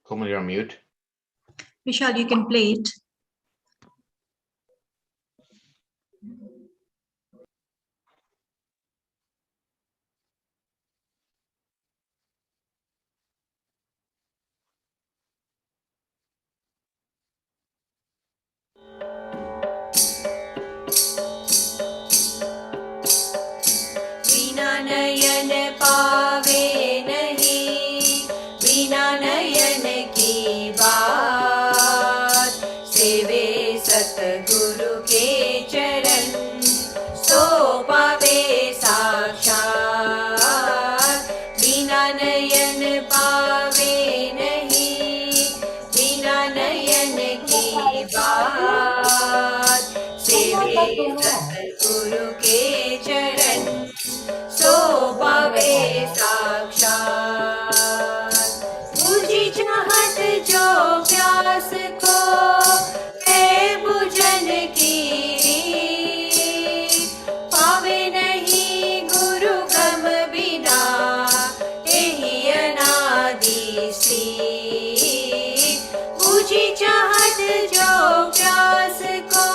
Komal, you're on mute. Vishal, you can play it. बिना नयन पावे नहीं, बिना नयन की बात, सेवे सतगुरु के चरण, सो पावे साक्षात। बिना नयन पावे नहीं, बिना नयन की बात, सेवे सतगुरु के चरण, सो पावे साक्षात। बुझी चाहत जो प्यास को, है बुझन की रीत, पावे नहीं गुरु गम बिना, यही अनादि सीत। बुझी चाहत जो प्यास को,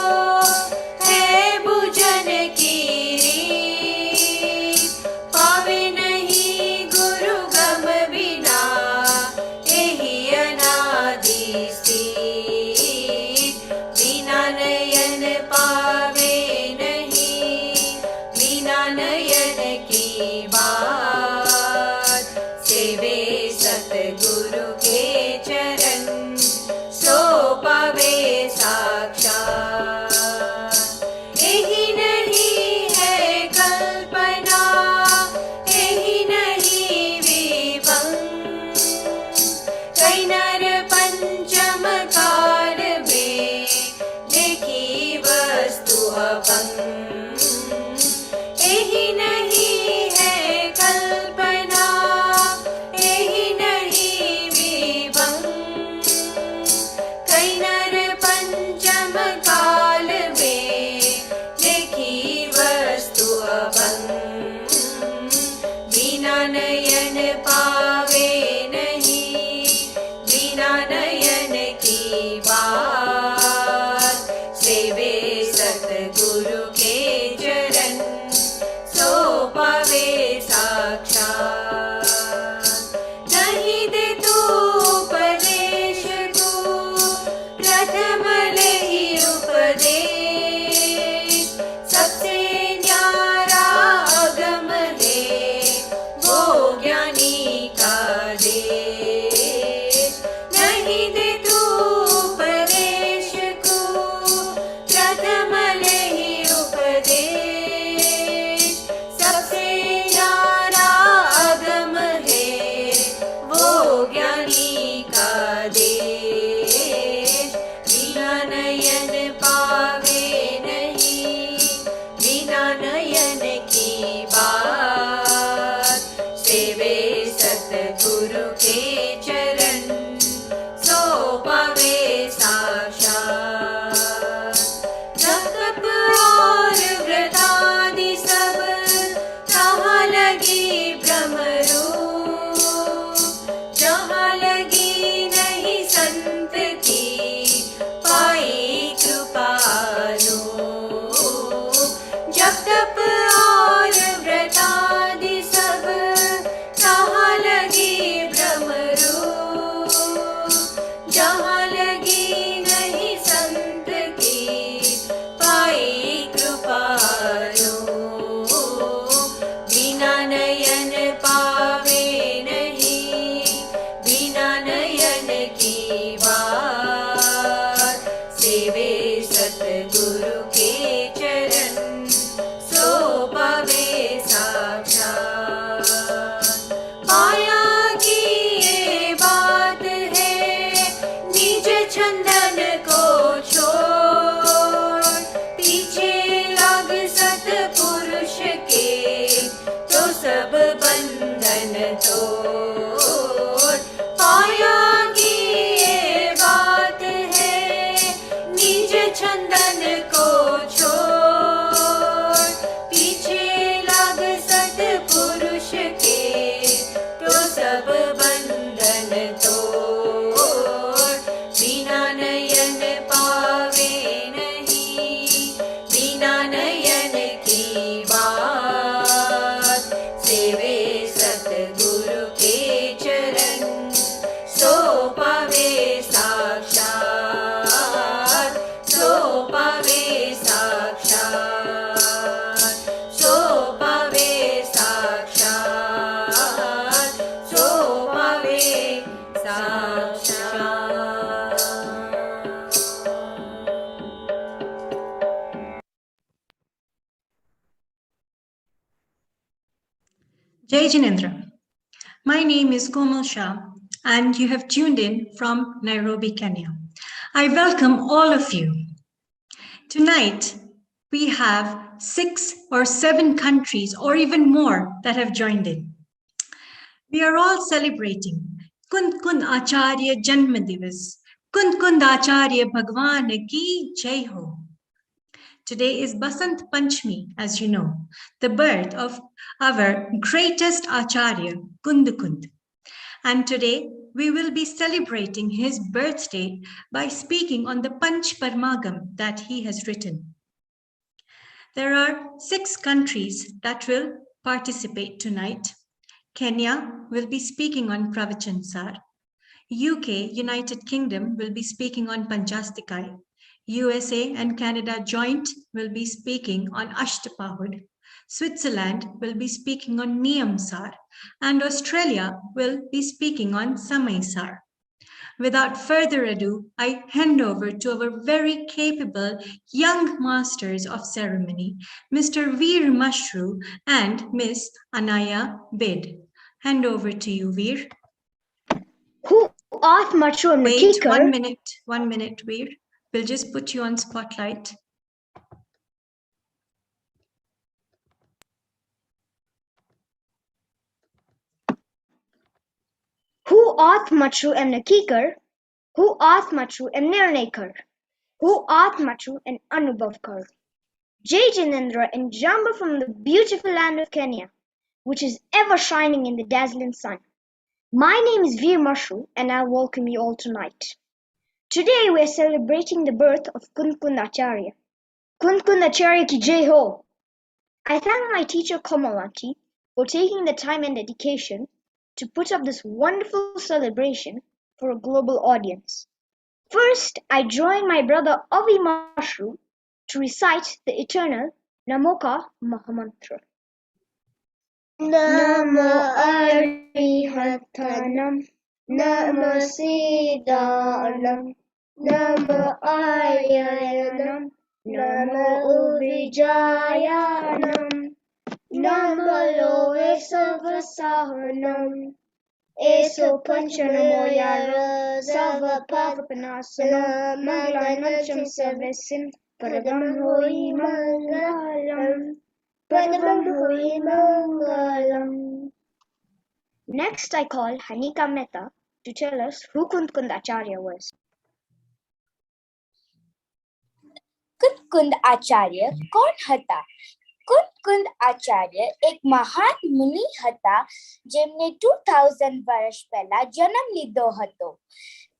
है बुझन की रीत, पावे नहीं गुरु गम बिना, यही अनादि स्थित। बिना नयन पावे नहीं, बिना नयन की बात, सेवे सतगुरु के चरण, सो पावे साक्षात। यही नहीं है कल्पना, यही नहीं विभंग, कई नर पंचम काल में देखी वस्तु अपंग। यही नहीं है कल्पना, यही नहीं विभंग, कई नर पंचम काल में देखी वस्तु अपंग। बिना नयन पावे नहीं, बिना नयन की बात, सेवे सतगुरु के चरण, सो पावे साक्षात। नहीं दे तू उपदेश तू, प्रथम लही उपदेश, सबसे न्यारा अगम है, वो ज्ञानी का देश। नहीं दे तू उपदेश को, प्रथम लही उपदेश, सबसे न्यारा अगम है, वो ज्ञानी का देश। बिना नयन पावे नहीं, बिना नयन की बात, सेवे सतगुरु के चरण, सो पावे साक्षात। जप और व्रतादि सब, कहाँ लगी ब्रह्मरूप, जहाँ लगी नहीं संत की, पाई कृपानु। जप तप और व्रतादि सब, कहाँ लगी ब्रह्मरूप, Jai Jinendra. My name is Komal Shah, and you have tuned in from Nairobi, Kenya. I welcome all of you. Tonight, we have 6 or 7 countries, or even more, that have joined in. We are all celebrating Kundkund Acharya Janma Divas. Kundkund Acharya Bhagwan Ki Jai Ho. Today is Basant Panchami, as you know, the birth of our greatest Acharya, Kundkund. And today we will be celebrating his birthday by speaking on the Panch Paramagam that he has written. There are 6 countries that will participate tonight. Kenya will be speaking on Pravachansar. UK, United Kingdom, will be speaking on Panchastikai. USA and Canada joint will be speaking on Ashtapahud. Switzerland will be speaking on Niyamsar, and Australia will be speaking on Samaisar. Without further ado, I hand over to our very capable young masters of ceremony, Mr. Veer Mashru and Miss Anaya Bid. Hand over to you, Veer. Who asked Machu and Wait, Kicker? 1 minute, Veer. We'll just put you on spotlight. Who asked Machu and Kicker? Who asked Machu and Nirnekar? Who asked Machu and Anubhavkar? Jai Jinendra and Jamba from the beautiful land of Kenya, which is ever shining in the dazzling sun. My name is Veer Mashu and I welcome you all tonight. Today we are celebrating the birth of Kundkund Acharya. Kundkund Acharya ki Jai Ho! I thank my teacher Komalanti for taking the time and dedication to put up this wonderful celebration for a global audience. First, I join my brother Avi Mashru to recite the eternal Namoka Mahamantra. Namo Arihatanam, Namo Siddhanam, Namo Aryanam, Namo Uvijayanam, Namo Loe Savasahanam, Eso Panchanamo Yara, Sava Pavapanasana, Mangalanam Savesim, Padam Hoi Mangalam, Padam Hoi Mangalam. Next, I call Hanika Mehta to tell us who Kundkund Acharya was. Kundkund आचार्य કોણ હતા? કુંદકુંદ આચાર્ય એક મહાન મુનિ હતા જેમને 2000 વર્ષ પહેલા જન્મ લીધો હતો.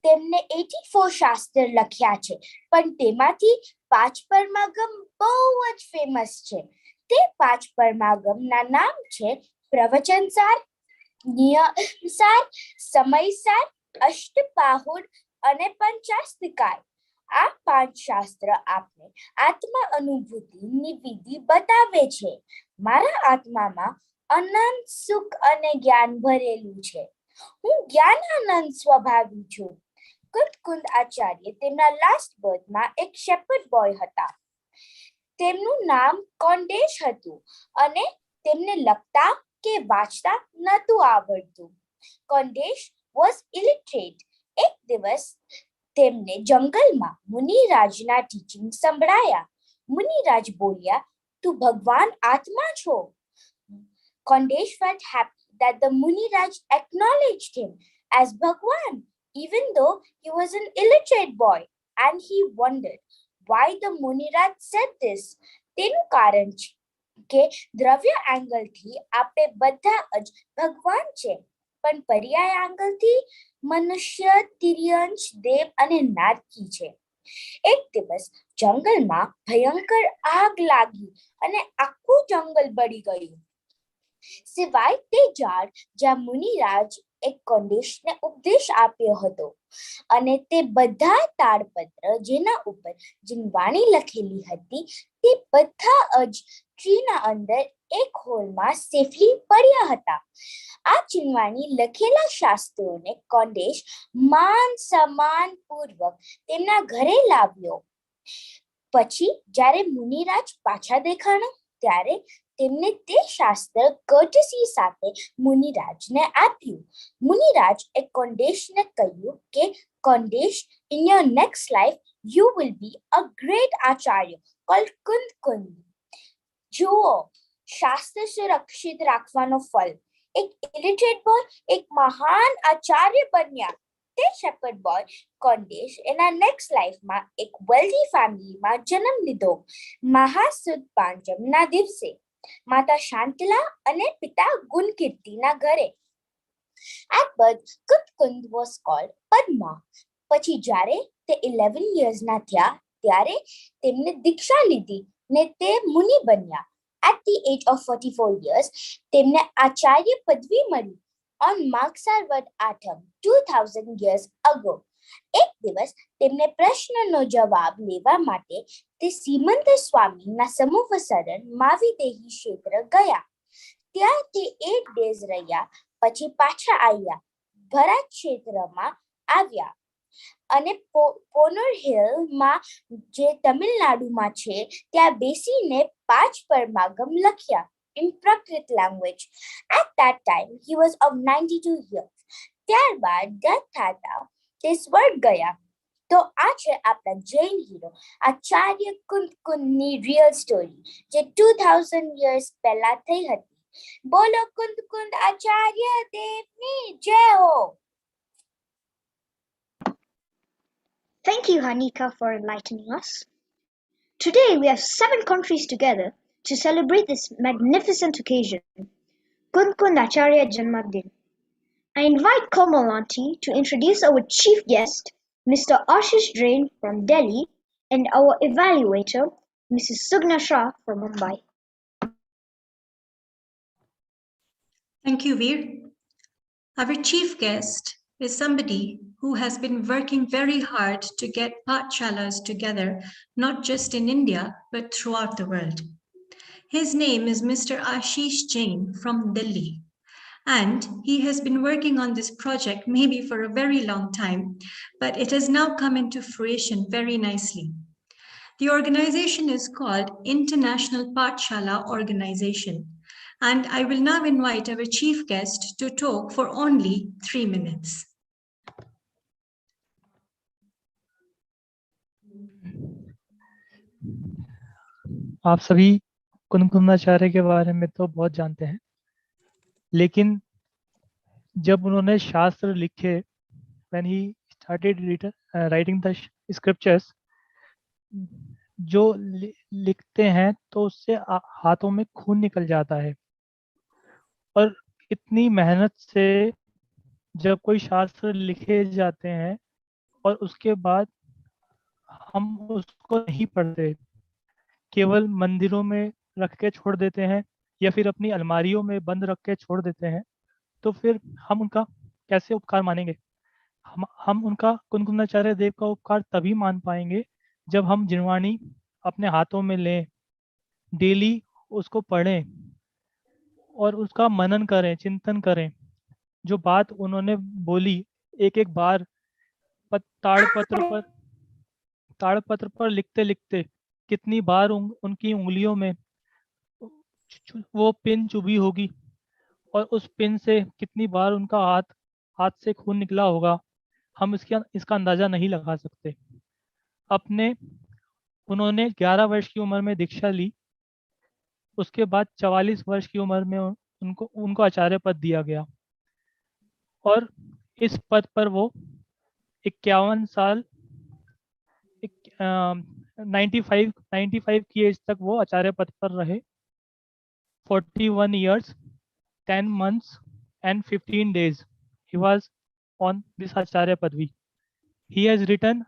તેમને 84 શાસ્ત્ર લખ્યા છે, પણ તેમાંથી 5 પરમાગમ બહુ જ ફેમસ છે. તે 5 પરમાગમના નામ છે પ્રવચનસાર, નિયમસાર, સમયસાર, અષ્ટપાહુડ અને પંચાસ્તિકાય. આ 5 શાસ્ત્ર આપને આત્મ અનુભૂતિની વિધિ બતાવે છે. મારા આત્મામાં અનંત સુખ અને જ્ઞાન ભરેલું છે. હું જ્ઞાનાનંદ સ્વભાવી છું. કુંદકુંદ આચાર્ય તેમના લાસ્ટ બર્થમાં એક શેપર્ડ બોય હતા. તેમનું નામ કોંડેશ હતું અને તેમને લખતા કે વાંચતા નહોતું આવડતું. કોંડેશ વોઝ ઇલિટરેટ. એક દિવસ તેમને જંગલમાં મુનિરાજના ટીચિંગ સંભળાયા. મુનિરાજ બોલ્યા, તું ભગવાન આત્મા છો. Kondesh felt happy that the Muniraj acknowledged him as Bhagwan, even though he was an illiterate boy, and he wondered why the Muniraj said this. તેનું કારણ છે કે દ્રવ્ય એંગલથી આપણે બધા જ ભગવાન છે, પણ પર્યાય એંગલથી મનુષ્ય, તિર્યંશ, દેવ અને નારકી છે. એક દિવસ જંગલમાં ભયંકર આગ લાગી અને આખું જંગલ બળી ગયું. સિવાય તે ઝાડ જ્યાં મુનિરાજ એક કોંડેશને ઉપદેશ આપ્યો હતો, અને તે બધા તાડપત્ર જેના ઉપર જીનવાણી લખેલી હતી તે બધા જ ટ્રીના અંદર એક હોલમાં સેફલી પડ્યા હતા. આ ચીનવાણી લખેલા શાસ્ત્રોને કોંડેશ માન સન્માન પૂર્વક તેમના ઘરે લાવ્યો. પછી જ્યારે મુનિરાજ પાછા દેખાણો ત્યારે તેમને તે શાસ્ત્ર courtesy સાથે મુનિરાજને આપ્યું. મુનિરાજે કોંડેશને કહ્યું કે Kondesh, in your next life you will be a great acharya called Kundkund. જુઓ, શાસ્ત્ર સુરક્ષિત રાખવાનો ફલ. એક illiterate boy એક મહાન આચાર્ય બન્યા. તે shepherd boy Kondesh એના next લાઈફમાં એક wealthy ફેમિલીમાં જન્મ લીધો. મહાસુદ પાંચમના દિવસે માતા શાંતલા અને પિતા ગુણકીર્તિના ઘરે. At birth, Kundkund was called Padma. પછી જ્યારે તે 11 yearsના થયા ત્યારે તેમને દીક્ષા લીધી ને તે મુનિ બન્યા. At the age of 44 years, તેમને આચાર્ય પદવી મળી. On Magsarvad Atham, 2000 years ago. એક દિવસ તેમને પ્રશ્નનો જવાબ લેવા માટે તે સીમંત સ્વામીના સમુવસરણ માવિદેહી ક્ષેત્ર ગયા. ત્યાં તે 8 days રહ્યા પછી પાછા આવ્યા. ભરાત ક્ષેત્રમાં આવ્યા અને પોનર હિલમાં જે તમિલનાડુમાં છે ત્યાં બેસીને 5 પરમાગમ લખ્યા in Prakrit language. At that time, he was of 92 years. ત્યારબાદ death થતા તે સ્વર્ગ ગયા. તો આ છે આપણા Jain hero Acharya કુંદકુંદની real story જે 2000 years પહેલા થઈ હતી. બોલો કુંદકુંદ આચાર્ય દેવની જય હો. Thank you, Hanika, for enlightening us. Today we have 7 countries together to celebrate this magnificent occasion, Kundkund Acharya Janmadin. I invite Komal Aunty to introduce our chief guest, Mr. Ashish Jain from Delhi, and our evaluator, Mrs. Sugna Shah from Mumbai. Thank you, Veer. Our chief guest is somebody who has been working very hard to get pathshalas together, not just in India, but throughout the world. His name is Mr. Ashish Jain from Delhi. And he has been working on this project maybe for a very long time, but it has now come into fruition very nicely. The organization is called International Pathshala Organization, and I will now invite our chief guest to talk for only 3 minutes. आप सभी कुंदकुंदाचार्य के बारे में तो बहुत जानते हैं, लेकिन जब उन्होंने शास्त्र लिखे, when he started writing the scriptures, जो लिखते हैं तो उससे हाथों में खून निकल जाता है. और इतनी मेहनत से जब कोई शास्त्र लिखे जाते हैं और उसके बाद हम उसको नहीं पढ़ते, केवल मंदिरों में रख के छोड़ देते हैं या फिर अपनी अलमारियों में बंद रख के छोड़ देते हैं, तो फिर हम उनका कैसे उपकार मानेंगे? हम उनका कुंदकुंदाचार्य देव का उपकार तभी मान पाएंगे जब हम जिनवाणी अपने हाथों में लें, डेली उसको पढ़ें और उसका मनन करें, चिंतन करें. जो बात उन्होंने बोली एक एक बार ताड़पत्र पर लिखते लिखते कितनी बार उनकी उंगलियों में वो पिन चुभी होगी और उस पिन से कितनी बार उनका हाथ से खून निकला होगा, हम इसका अंदाजा नहीं लगा सकते. उन्होंने 11 वर्ष की उम्र में दीक्षा ली. उसके बाद 44 वर्ष की उम्र में उनको आचार्य पद दिया गया और इस पद पर वो 51 साल 95 की एज तक वो आचार्य पद पर रहे. 41 years, 10 months and 15 days he was on this Acharya Padvi. He has written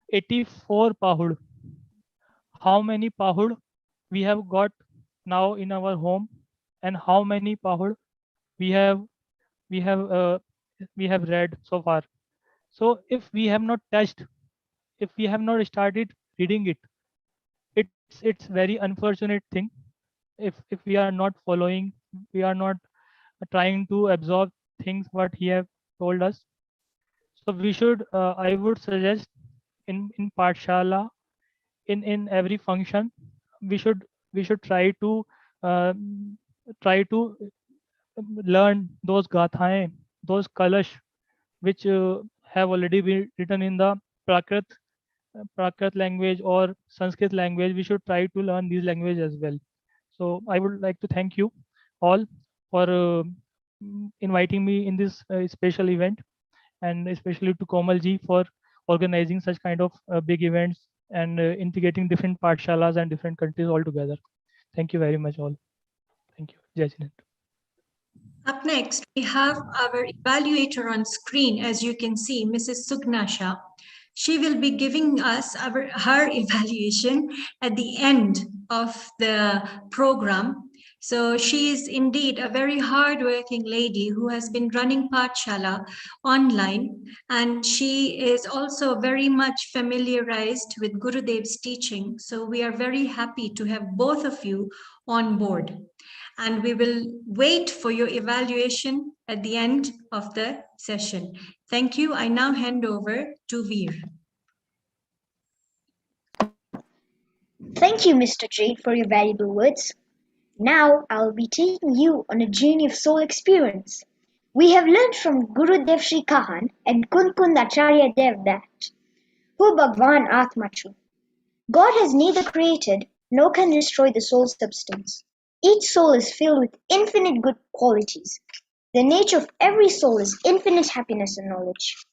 84 Pahud. How many Pahud we have got now in our home, and how many Pahud we have read so far. So if we have not touched, if we have not started reading it, it's very unfortunate thing if we are not following, we are not trying to absorb things what he have told us. So we should I would suggest in Pathshala in every function we should try to learn those gathaएं, those kalash which have already been written in the Prakrit language or Sanskrit language. We should try to learn these languages as well. So I would like to thank you all for inviting me in this special event, and especially to Komal ji for organizing such kind of big events and integrating different pathshalas and different countries all together. Thank you very much all. Thank you. Jai Hind. Up next, we have our evaluator on screen, as you can see, Mrs. Sugnasha. She will be giving us her evaluation at the end of the program. So she is indeed a very hardworking lady who has been running Pathshala online, and she is also very much familiarized with Gurudev's teaching. So we are very happy to have both of you on board. And we will wait for your evaluation at the end of the session. Thank you. I now hand over to Veer. Thank you, Mr. Jain, for your valuable words. Now I'll be taking you on a journey of soul experience. We have learned from Gurudev Sri Kahan and Kundkund Acharya Dev that Hu Bhagwan Atmachu. God has neither created nor can destroy the soul's substance. Each soul is filled with infinite good qualities. The nature of every soul is infinite happiness and knowledge.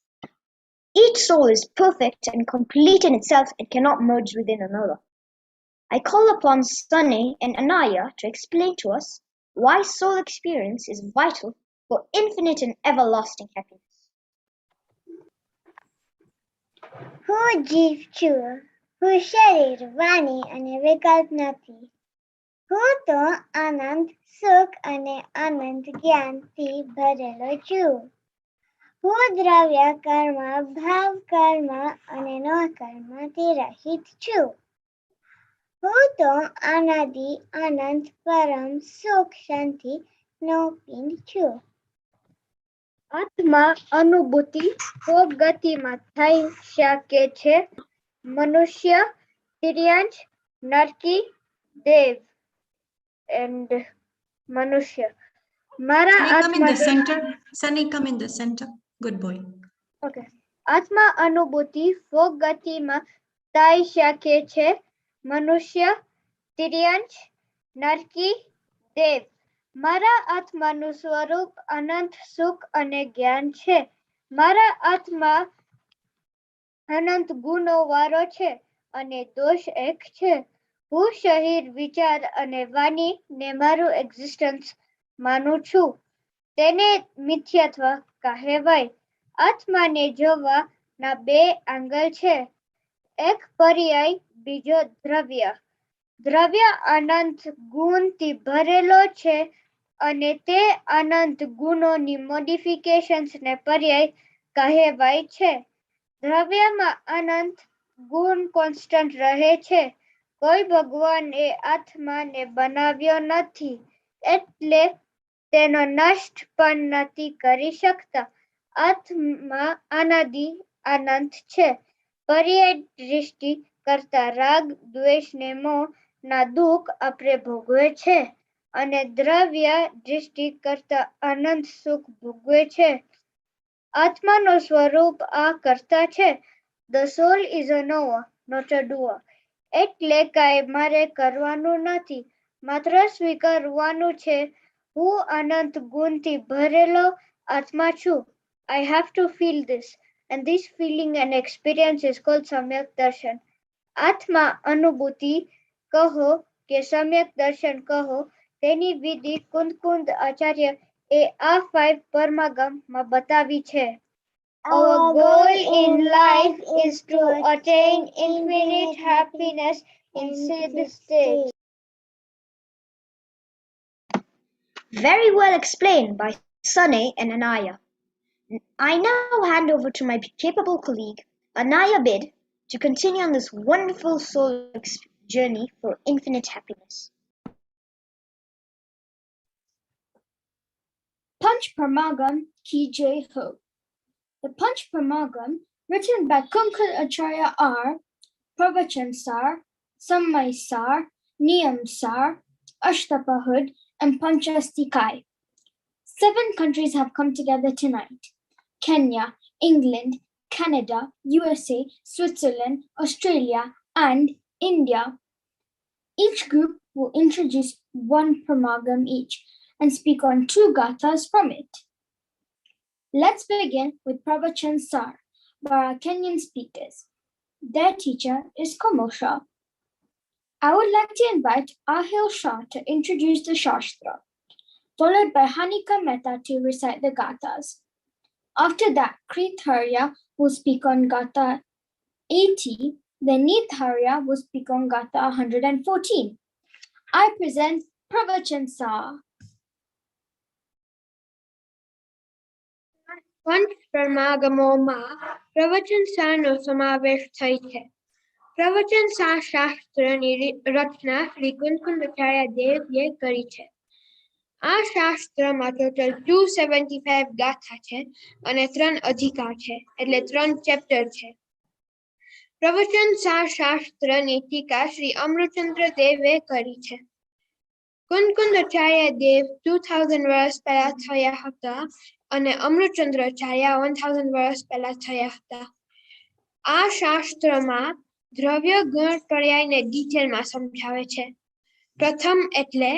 Each soul is perfect and complete in itself and cannot merge within another. I call upon Sunny and Anaya to explain to us why soul experience is vital for infinite and everlasting happiness. હું જીવ છું, હું શરીર, વાણી અને વિકલ્પ નથી. હું તો આનંદ, સુખ અને આનંદ જ્ઞાનથી ભરેલો છું. હું દ્રવ્ય કર્મ, ભાવ કર્મ અને ન કર્મથી રહિત છું. હું તો અનાદિ આનંદ, પરમ સુખ, શાંતિ નો પિંડ છું. આત્મા અનુભૂતિ કોક ગતિમાં થઈ શકે છે. મનુષ્ય, તિર્યંચ, નરકી, દેવ and મનુષ્ય. મારા Sunny, come in આત્મા the center. Sunny, come in the center. Good boy. Okay. આત્મા અનુભૂતિ કોક ગતિમાં થઈ શકે છે. મનુષ્ય, તિર્યંચ, નરકી, દેવ. મારા આત્માનું સ્વરૂપ અનંત સુખ અને જ્ઞાન છે. મારા આત્મા અનંત ગુણો વાળો છે અને દોષ એક છે. હું શરીર, વિચાર અને વાણી ને મારું એક્ઝિસ્ટન્સ માનું છું. તેને મિથ્યાત્વ કહેવાય. આત્માને જોવાના બે આંગલ છે. એક પર્યાય, બીજો દ્રવ્ય. દ્રવ્ય અનંત ગુણથી ભરેલો છે અને તે અનંત ગુણોની મોડિફિકેશન્સ ને પર્યાય કહેવાય છે. દ્રવ્યમાં અનંત ગુણ કોન્સ્ટન્ટ રહે છે. કોઈ ભગવાને આત્માને બનાવ્યો નથી, એટલે તેનો નષ્ટ પણ નથી કરી શકતા. આત્મા અનાદિ અનંત છે. પર્યાય દૃષ્ટિ કરતા રાગ, દ્વેષ ને મોહ ના દુઃખ આપણે ભોગવે છે અને દ્રવ્ય દૃષ્ટિ કરતા અનંત સુખ ભોગવે છે. આત્માનો સ્વરૂપ આ કરતા છે. The soul is a knower, not a doer. એટલે કાંઈ મારે કરવાનું નથી, માત્ર સ્વીકારવાનું છે. હું અનંત ગુણથી ભરેલો આત્મા છું. I have to feel this, and this feeling and experience is called Samyak Darshan. આત્મા અનુભૂતિ કહો કે સમ્યક દર્શન કહો, તેની વિધિ કુંદકુંદ આચાર્ય એ આ 5 પરમાગમમાં બતાવી છે. Our goal in life is to attain infinite happiness in Siddh state. Very well explained by Sunny and Anaya. I now hand over to my capable colleague, Anaya Bid, to continue on this wonderful soul journey for infinite happiness. Panch Paramagam Ki Jai Ho. The Panch Paramagam, written by Kundkund Acharya, are Pravachan Sar, Sammay Sar, Niyam Sar, Ashtapahud, and Panchastikai. 7 countries have come together tonight: Kenya, England, Canada, USA, Switzerland, Australia, and India. Each group will introduce one Paramagam each and speak on 2 gathas from it. Let's begin with Pravachan Sar by our Kenyan speakers. Their teacher is Komosha. I would like to invite Ahil Shah to introduce the Shastra, followed by Hanika Mehta to recite the gathas. After that, Kritharya will speak on Gatha 80, then Nitharya will speak on Gatha 114. I present Pravachan Sar. પંચ પરમાગમોમાં પ્રવચન સારનો સમાવેશ થાય છે. પ્રવચન સાર શાસ્ત્રની રચના શ્રી કુંદકુંદાચાર્ય દેવએ કરી છે. આ શાસ્ત્રમાં ટોટલ 275 ગાથા છે અને 3 અધિકાર છે, એટલે 3 ચેપ્ટર છે. પ્રવચન સાર શાસ્ત્રની ટીકા શ્રી અમૃતચંદ્ર દેવે કરી છે. કુંદકુંદાચાર્ય દેવ 2000 વર્ષ પહેલા થયા હતા અને અમૃતચંદ્રાચાર્ય 1000 વર્ષ પહેલા થયા હતા. આ શાસ્ત્રમાં દ્રવ્ય ગુણ પર્યાયને ડિટેલમાં સમજાવે છે. પ્રથમ એટલે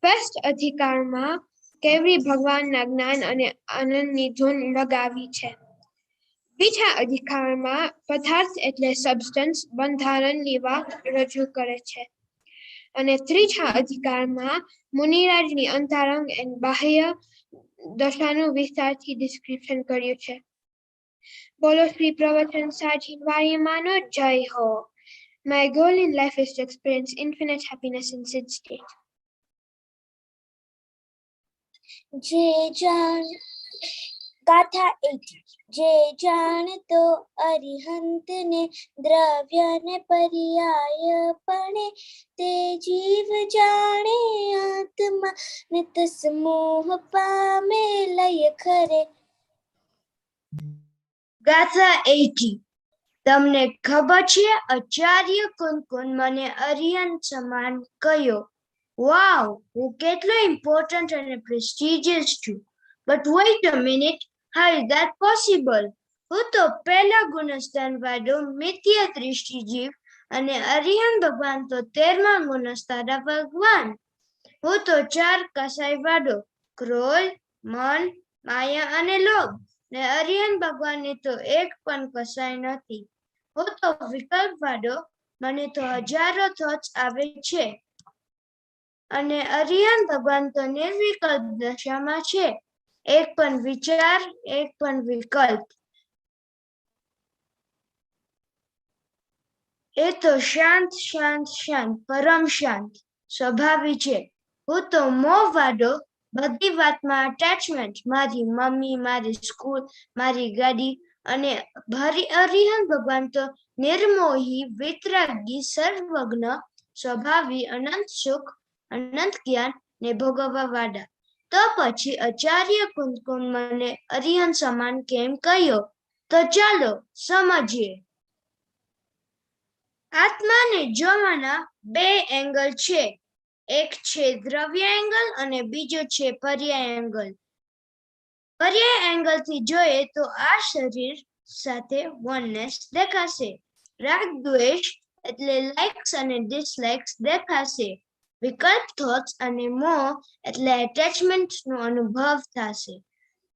ફર્સ્ટ અધિકારમાં કેવી ભગવાનના જ્ઞાન અને આનંદની ધૂન લગાવી છે. બીજા અધિકારમાં પદાર્થ એટલે સબસ્ટન્સ બંધારણની વાત રજૂ કરે છે. અને ત્રીજા અધિકારમાં મુનિરાજની અંતરંગ અને બાહ્ય દશાનું વિસ્તારથી ડિસ્ક્રિપ્શન કર્યું છે. બોલો શ્રી પ્રવચન સાજી વાર્યમાનો જય હો. My goal in life is to experience infinite happiness in Sid state. ગાથા 80. જે જાણતો અરિહંત ને દ્રવ્ય ને પર્યાય પણે, તે જીવ જાણે આત્મા ને તસમોહ પામે લય ખરે. ગાથા 80. તમને ખબર છે આચાર્ય કુંદકુંદ મને અરિહંત સમાન કહ્યો. વાવ, હું કેટલો ઇમ્પોર્ટન્ટ અને પ્રેસ્ટિજિયસ છું. But wait a minute, how is that possible? હું તો પહેલા ગુણસ્થાન વાળો મિથ્ય દૃષ્ટિ જીવ અને અરિહંત ભગવાન તો 13મા ગુણસ્થાના ભગવાન. હું તો 4 કસાય વાળો ક્રોધ, મન, માયા અને લોભ, ને અરિહંત ભગવાનને તો એક પણ કસાય નથી. હું તો વિકલ્પ વાળો, મને તો હજારો થોટ્સ આવે છે અને અરિહંત ભગવાન તો નિર્વિકલ્પ દશામાં છે. એક પણ વિચાર, એક પણ વિકલ્પ. એ તો શાંત શાંત શાંત પરમ શાંત સ્વભાવી છે. હું તો મોહ વાળો, બધી વાતમાં અટેચમેન્ટ, મારી મમ્મી, મારી સ્કૂલ, મારી ગાડી. અને અરિહંત ભગવાન તો નિર્મોહી, વિતરાગી, સર્વજ્ઞ, સ્વભાવી, અનંત સુખ, અનંત જ્ઞાન ને ભોગવવા વાળા. તો પછી આચાર્ય કુંદકુંદ મને અરિહંત સમાન કેમ કહ્યો? તો ચાલો સમજીએ. આત્માને જોવાના 2 એંગલ છે. એક છે દ્રવ્ય એંગલ અને બીજો છે પર્યાય એંગલ. પર્યાય એંગલ થી જોઈએ તો આ શરીર સાથે વનનેસ દેખાશે. રાગ દ્વેષ એટલે લાઇક્સ અને ડિસલાઇક્સ દેખાશે. વિકલ્પ થોટ્સ અને મોહ એટલે એટેચમેન્ટ નો અનુભવ થશે.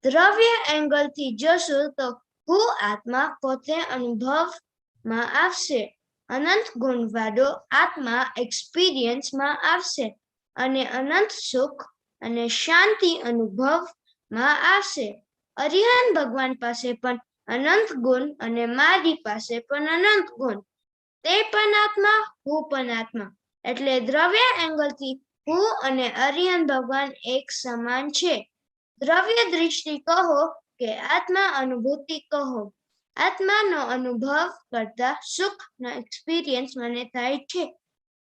દ્રવ્ય એંગલ થી જોશું તો હું આત્મા પોતે અનુભવમાં આવશે. અનંત ગુણ વાળો આત્મા એક્સપિરિયન્સમાં આવશે અને અનંત સુખ અને શાંતિ અનુભવમાં આવશે. અરિહંત ભગવાન પાસે પણ અનંત ગુણ અને મારી પાસે પણ અનંત ગુણ. તે પણ આત્મા, હું પણ આત્મા. એટલે દ્રવ્ય એંગલથી હું અને અરિહંત ભગવાન એક સમાન છે. દ્રવ્ય દૃષ્ટિ કહો કે આત્મા અનુભૂતિ કહો. આત્માનો અનુભવ કરતા સુખનો એક્સપિરિયન્સ મને થાય છે,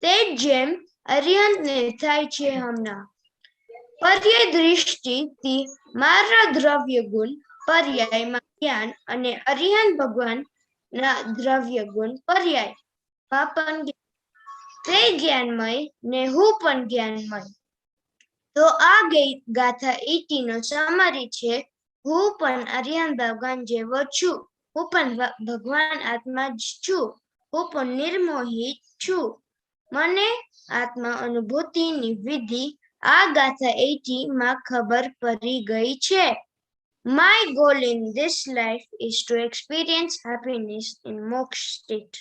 તે જેમ અરિહંતને થાય છે હમણાં. પર્યાય દૃષ્ટિથી મારા દ્રવ્ય ગુણ પર્યાયમાં જ્ઞાન અને અરિહંત ભગવાનના દ્રવ્ય ગુણ પર્યાય. માં પણ તે જ્ઞાનમય ને હું પણ જ્ઞાનમય. તો આ ગાથા 80 નો સમરી છે. હું પણ આર્યન ભગવાન જેવો છું. હું પણ ભગવાન આત્મા જ છું. હું પણ નિર્મોહિત છું. મને આત્મા અનુભૂતિની વિધિ આ ગાથા 80 માં ખબર પડી ગઈ છે. My goal in this life is to experience happiness in moksha state.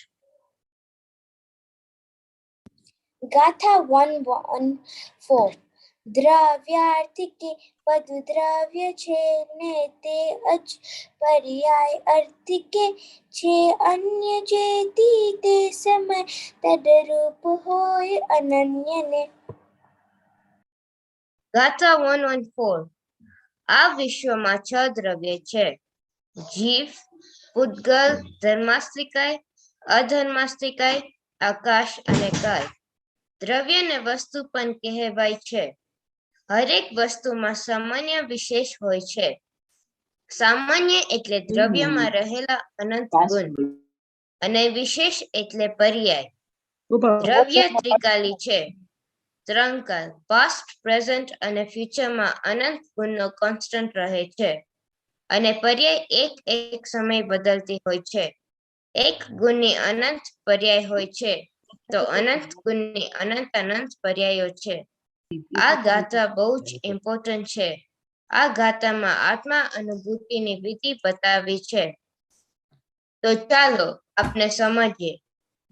ગાથા 114 દ્રવ્યાર્થિકે વધુ દ્રવ્ય છે ને તે અજ પર્યાય અર્થિકે છે અન્ય જેથી તે સમય તદરૂપ હોય અનન્યને. ગાથા 114 આ વિશ્વમાં 6 દ્રવ્ય છે. જીવ, પૂતગલ, ધર્માસ્તિકાય, અધર્માસ્તિકાય, આકાશ અને કાય. દ્રવ્ય ને વસ્તુ પણ કહેવાય છે. હરેક વસ્તુમાં સામાન્ય વિશેષ હોય છે. સામાન્ય એટલે દ્રવ્યમાં રહેલા અનંત ગુણ અને વિશેષ એટલે પર્યાય. દ્રવ્ય ત્રિકાલી છે. ત્રણકાલ પાસ્ટ, પ્રેઝન્ટ અને ફ્યુચરમાં અનંત ગુણનો કોન્સ્ટન્ટ રહે છે અને પર્યાય એક સમય બદલતી હોય છે. એક ગુણની અનંત પર્યાય હોય છે તો અનંત ગુણની અનંત પર્યાયો છે. આ ગાથા બહુ જ ઇમ્પોર્ટન્ટ છે. આ ગાથામાં આત્મા અનુભૂતિની વિધિ બતાવી છે. તો ચાલો આપણે સમજીએ.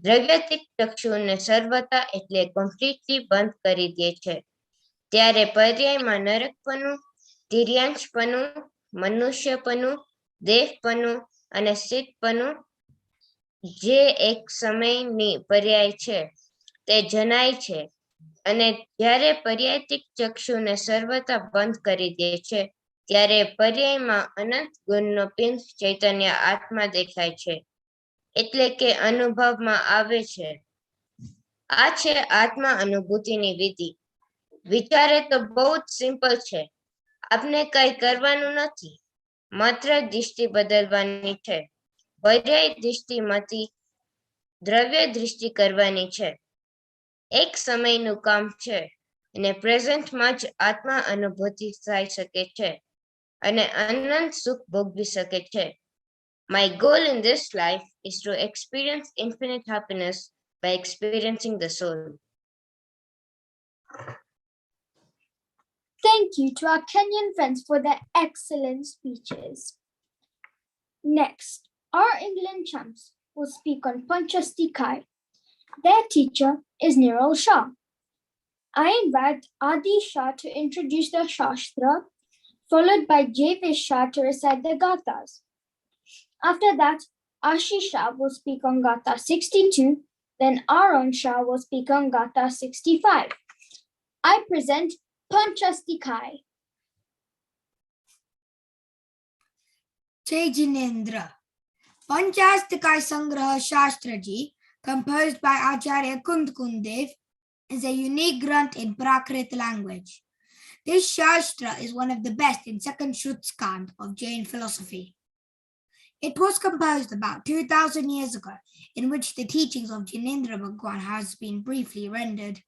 દ્રવ્યતિક ચક્ષુને સર્વતા એટલે કમ્પ્લીટલી બંધ કરી દે છે. ત્યારે પર્યાયમાં નરકપણું, તિર્યાંશપણું, મનુષ્યપણું, દેવપણું અને સ્થિતપણું જે એક સમયની પર્યાય છે તે જણાય છે. અને જ્યારે પર્યાયતિક ચક્ષુને સર્વતા બંધ કરી દે છે ત્યારે પર્યાયમાં અનંત ગુણનો પિંડ ચૈતન્ય આત્મા દેખાય છે એટલે કે અનુભવમાં આવે છે. આ છે આત્મા અનુભૂતિની વિધિ. વિચારે તો બહુ જ સિમ્પલ છે. આપને કઈ કરવાનું નથી, માત્ર દૃષ્ટિ બદલવાની છે. પર્યાય દૃષ્ટિમાંથી દ્રવ્ય દૃષ્ટિ કરવાની છે. એક સમયનું કામ છે અને પ્રેઝન્ટમાં જ આત્મા અનુભૂતિ થઈ શકે છે અને અનંત સુખ ભોગવી શકે છે. My goal in this life is to experience infinite happiness by experiencing the soul. Thank you to our Kenyan friends for their excellent speeches. Next, our England champs will speak on Panchastikai. Their teacher is Niral Shah. I invite Adi Shah to introduce the Shastra, followed by Javis Shah to recite the Gathas. After that, Ashish Shah will speak on Gatha 62, then Aaron Shah will speak on Gatha 65. I present Panchastikai. Jai Jinendra. Panchastikai Sangraha Shastraji, composed by Acharya Kundkund is a unique granth in Prakrit language. This Shastra is one of the best in second Shrutskand of Jain philosophy. It was composed about 2000 years ago, in which the teachings of Jinendra Bhagwan has been briefly rendered.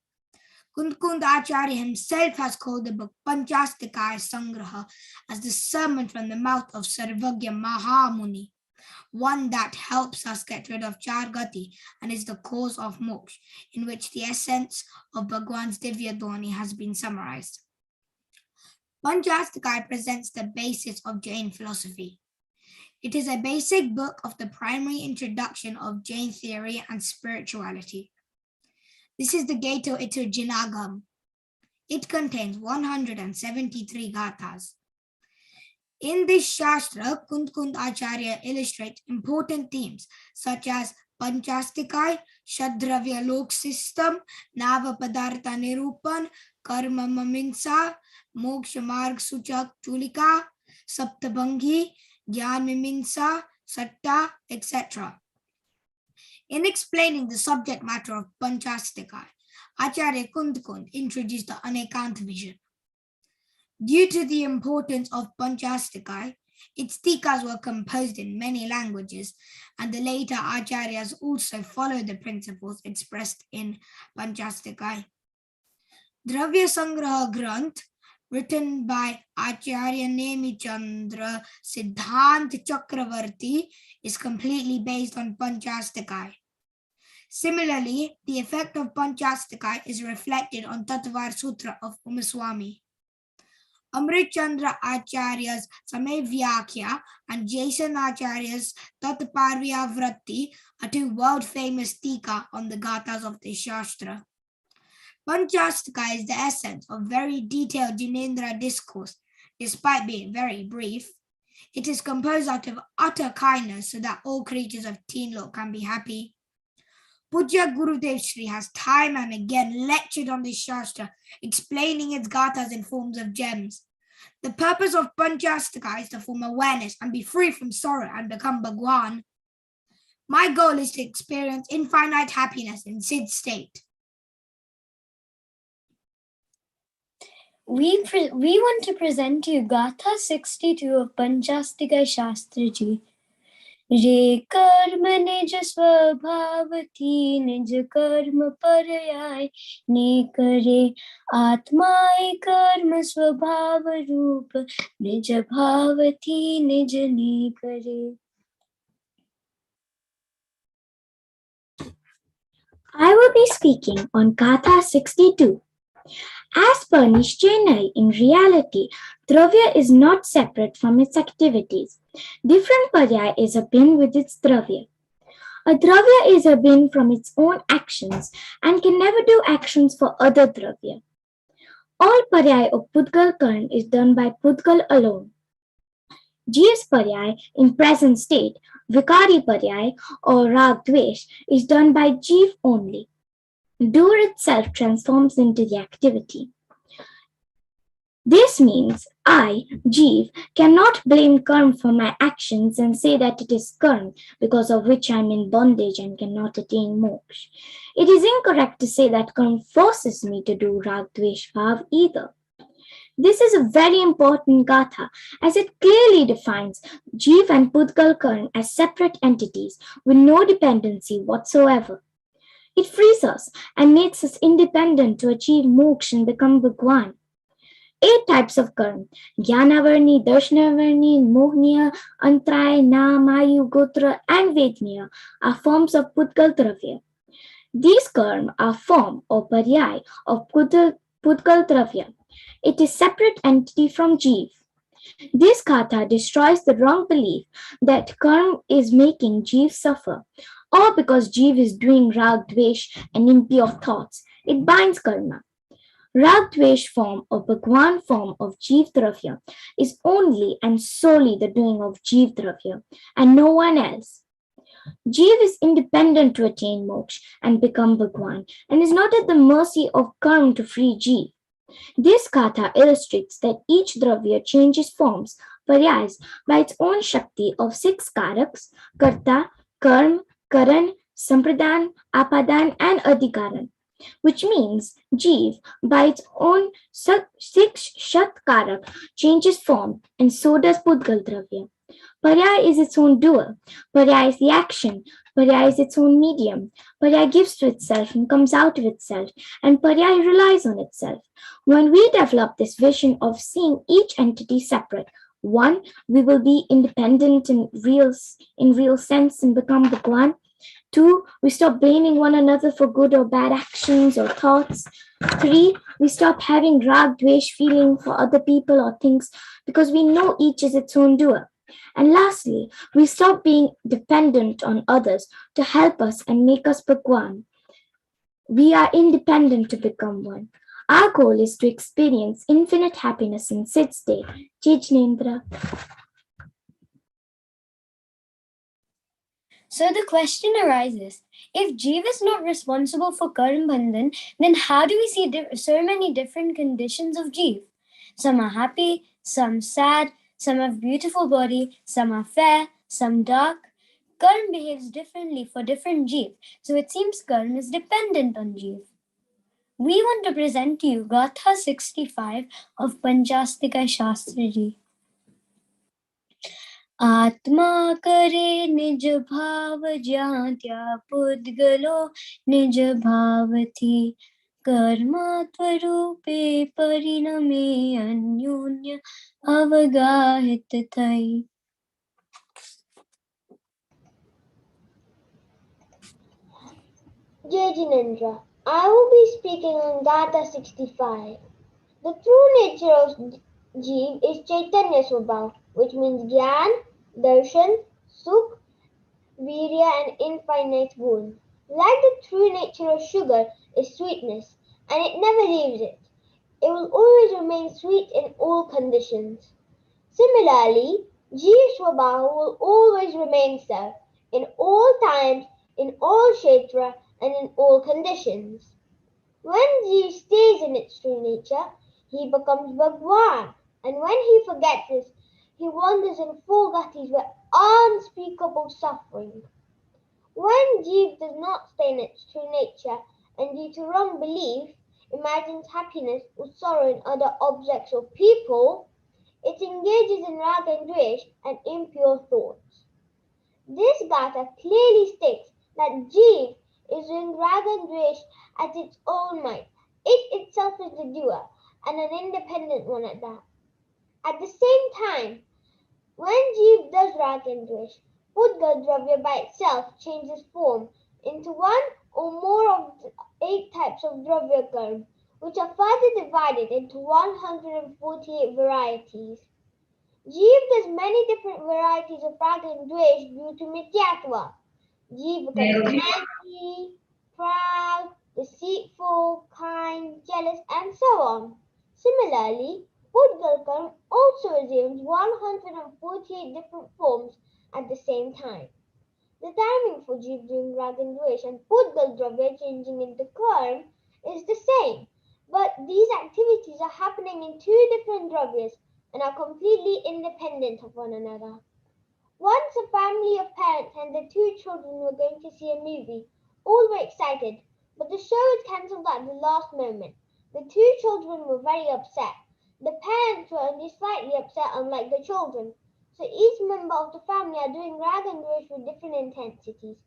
Kundkund Acharya himself has called the book Panchastikai Sangraha as the sermon from the mouth of Sarvagya Mahamuni, one that helps us get rid of Chargati and is the cause of moksha, in which the essence of Bhagwan's Divya Dhwani has been summarized. Panchastikai presents the basis of Jain philosophy. It is a basic book of the primary introduction of Jain theory and spirituality. This is the Gato Iter Jinagam. It contains 173 gathas. In this Shastra, Kundkund Acharya illustrates important themes such as Panchastikai, Shadravya Lok System, Nava Padartha Nirupan, Karma Mamimsa, Moksha Marg Suchak Chulika, Saptabhangi, Gyan Mimimsa, Satta, etc. In explaining the subject matter of Panchastikai, Acharya Kundkund introduced the Anekant vision. Due to the importance of Panchastikai, Its tikas were composed in many languages, and the later acharyas also followed the principles expressed in Panchastikai. Dravya Sangraha Granth, written by Acharya Nemi Chandra Siddhant Chakravarti, is completely based on Panchastikai. Similarly, the effect of Panchastikai is reflected on Tattvar Sutra of Umaswami. Amrit Chandra Acharya's Samay Vyakya and Jason Acharya's Tattparvya Vratti are two world-famous tika on the gathas of the Shastra. Panchastika is the essence of very detailed Jinendra discourse, despite being very brief. It is composed out of utter kindness so that all creatures of Teenlock can be happy. Pujya Gurudev Shri has time and again lectured on this Shastra, explaining its gathas in forms of gems. The purpose of Panchastika is to form awareness and be free from sorrow and become Bhagwan. My goal is to experience infinite happiness in Sid state. We want to present to you Gatha 62 of Panchastika Shastraji. रे कर्म निज स्वभाव थी निज कर्म पर्याय ने करे आत्माय कर्म स्वभाव रूप निज भाव थी निज ने करे. I will be speaking on Gatha 62. As per Nishchay, in reality, Dravya is not separate from its activities. Different Paryay is a bin with its Dravya. A Dravya is a bin from its own actions and can never do actions for other Dravya. All Paryay of Pudgal Karn is done by Pudgal alone. Jeev's Paryay in present state, Vikari Paryay or Rag Dvesh, is done by Jeev only. Doer itself transforms into the activity. This means I, Jeev, cannot blame Karm for my actions and say that it is Karm because of which I am in bondage and cannot attain moksha. It is incorrect to say that Karm forces me to do Rag Dvesh Bhav either. This is a very important gatha as it clearly defines Jeev and Pudgal Karn as separate entities with no dependency whatsoever. It frees us and makes us independent to achieve moksha and become Bhagwan. 8 types of karma, Jnanavarni, Darshanavarni, Mohniya, Antray, Namayu, Gotra, and Vedniya are forms of Pudgal Dravya. These karma are form or paryay of Pudgal Dravya. It is separate entity from Jeev. This katha destroys the wrong belief that karma is making Jeev suffer, or because Jeev is doing Rag, Dvesh and impure thoughts. It binds karma. Rag Dvesh form or Bhagwan form of Jeev Dravya is only and solely the doing of Jeev Dravya and no one else. Jeev is independent to attain moksha and become Bhagwan and is not at the mercy of karma to free Jeev. This katha illustrates that each Dravya changes forms, paryas, by its own Shakti of 6 karaks, Karta, Karm, Karan, Sampradan, Apadan and Adhikaran, which means Jeev by its own 6 Shat-karak changes form and so does Pudgal Dravya. Paryay is its own doer, Paryay is the action, Paryay is its own medium, Paryay gives to itself and comes out of itself, and Paryay relies on itself. When we develop this vision of seeing each entity separate, 1, we will be independent in real sense and become Bhagwan. 2, we stop blaming one another for good or bad actions or thoughts. 3, we stop having Rag Dvesh feeling for other people or things because we know each is its own doer. And lastly, we stop being dependent on others to help us and make us Bhagwan. We are independent to become one. Our goal is to experience infinite happiness in Sid state. Jijnendra. So the question arises, if Jeev is not responsible for Karm Bandhan, then how do we see so many different conditions of Jeev? Some are happy, some sad, some have beautiful body, some are fair, some dark. Karm behaves differently for different Jeev, so it seems Karm is dependent on Jeev. We want to present to you Gatha 65 of Panchastika Shastraji. आत्मा करे निज भाव ज्યાં ત્યાં પૂતગલો નિજ ભાવથી કર્મત્વરૂપે પરિણમે અન્યોન્ય અવગાહિત થઈ. Jainendra, I will be speaking on Gatha 65. The true nature of Jeev is Chaitanya Swabhav, which means Gyan, Darshan, Sukh, Veer and infinite boon. Like the true nature of sugar is sweetness, and it never leaves it. It will always remain sweet in all conditions. Similarly, Jeev Swabhav will always remain so, in all times, in all kshetra, and in all conditions. When Jeev stays in its true nature, he becomes Bhagwan, and when he forgets this, he wanders in four gatis with unspeakable suffering. When Jeev does not stay in its true nature, and due to wrong belief, imagines happiness or sorrow in other objects or people, it engages in raga and dvesh and impure thoughts. This gatha clearly states that Jeev is doing raga and dvesh at its own might. It itself is the doer, and an independent one at that. At the same time, when Jeev does raga and dvesh, Pudgal Dravya by itself changes form into one or more of the 8 types of Dravya Karma, which are further divided into 148 varieties. Jeev does many different varieties of raga and dvesh due to mityatva. Jeev becomes nasty, proud, deceitful, kind, jealous, and so on. Similarly, Pudgal Karma also assumes 148 different forms at the same time. The timing for Jeev doing raga and dvesh and Pudgal Dravya changing into Karma is the same, but these activities are happening in 2 different dravyas and are completely independent of one another. Once a family of parents and their 2 children were going to see a movie. All were excited, but the show was cancelled at the last moment. The 2 children were very upset. The parents were only slightly upset, unlike the children. So each member of the family are doing raga and dvesh with different intensities.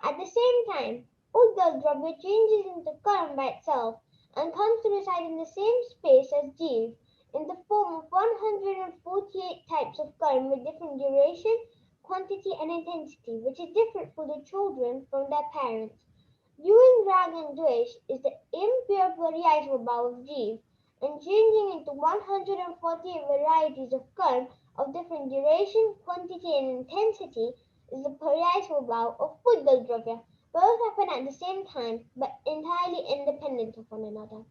At the same time, Udgal Dravya changes into Karma by itself and comes to reside in the same space as Jeev in the form of 148 types of Karma with different duration, quantity and intensity, which is different for the children from their parents. Doing raga and dvesh is the impure Paryasvabhav of Jeev, and changing into 148 varieties of Karma of different duration, quantity and intensity is the Paryasvabhav of Pudgal Dravya. Both happen at the same time, but entirely independent of one another.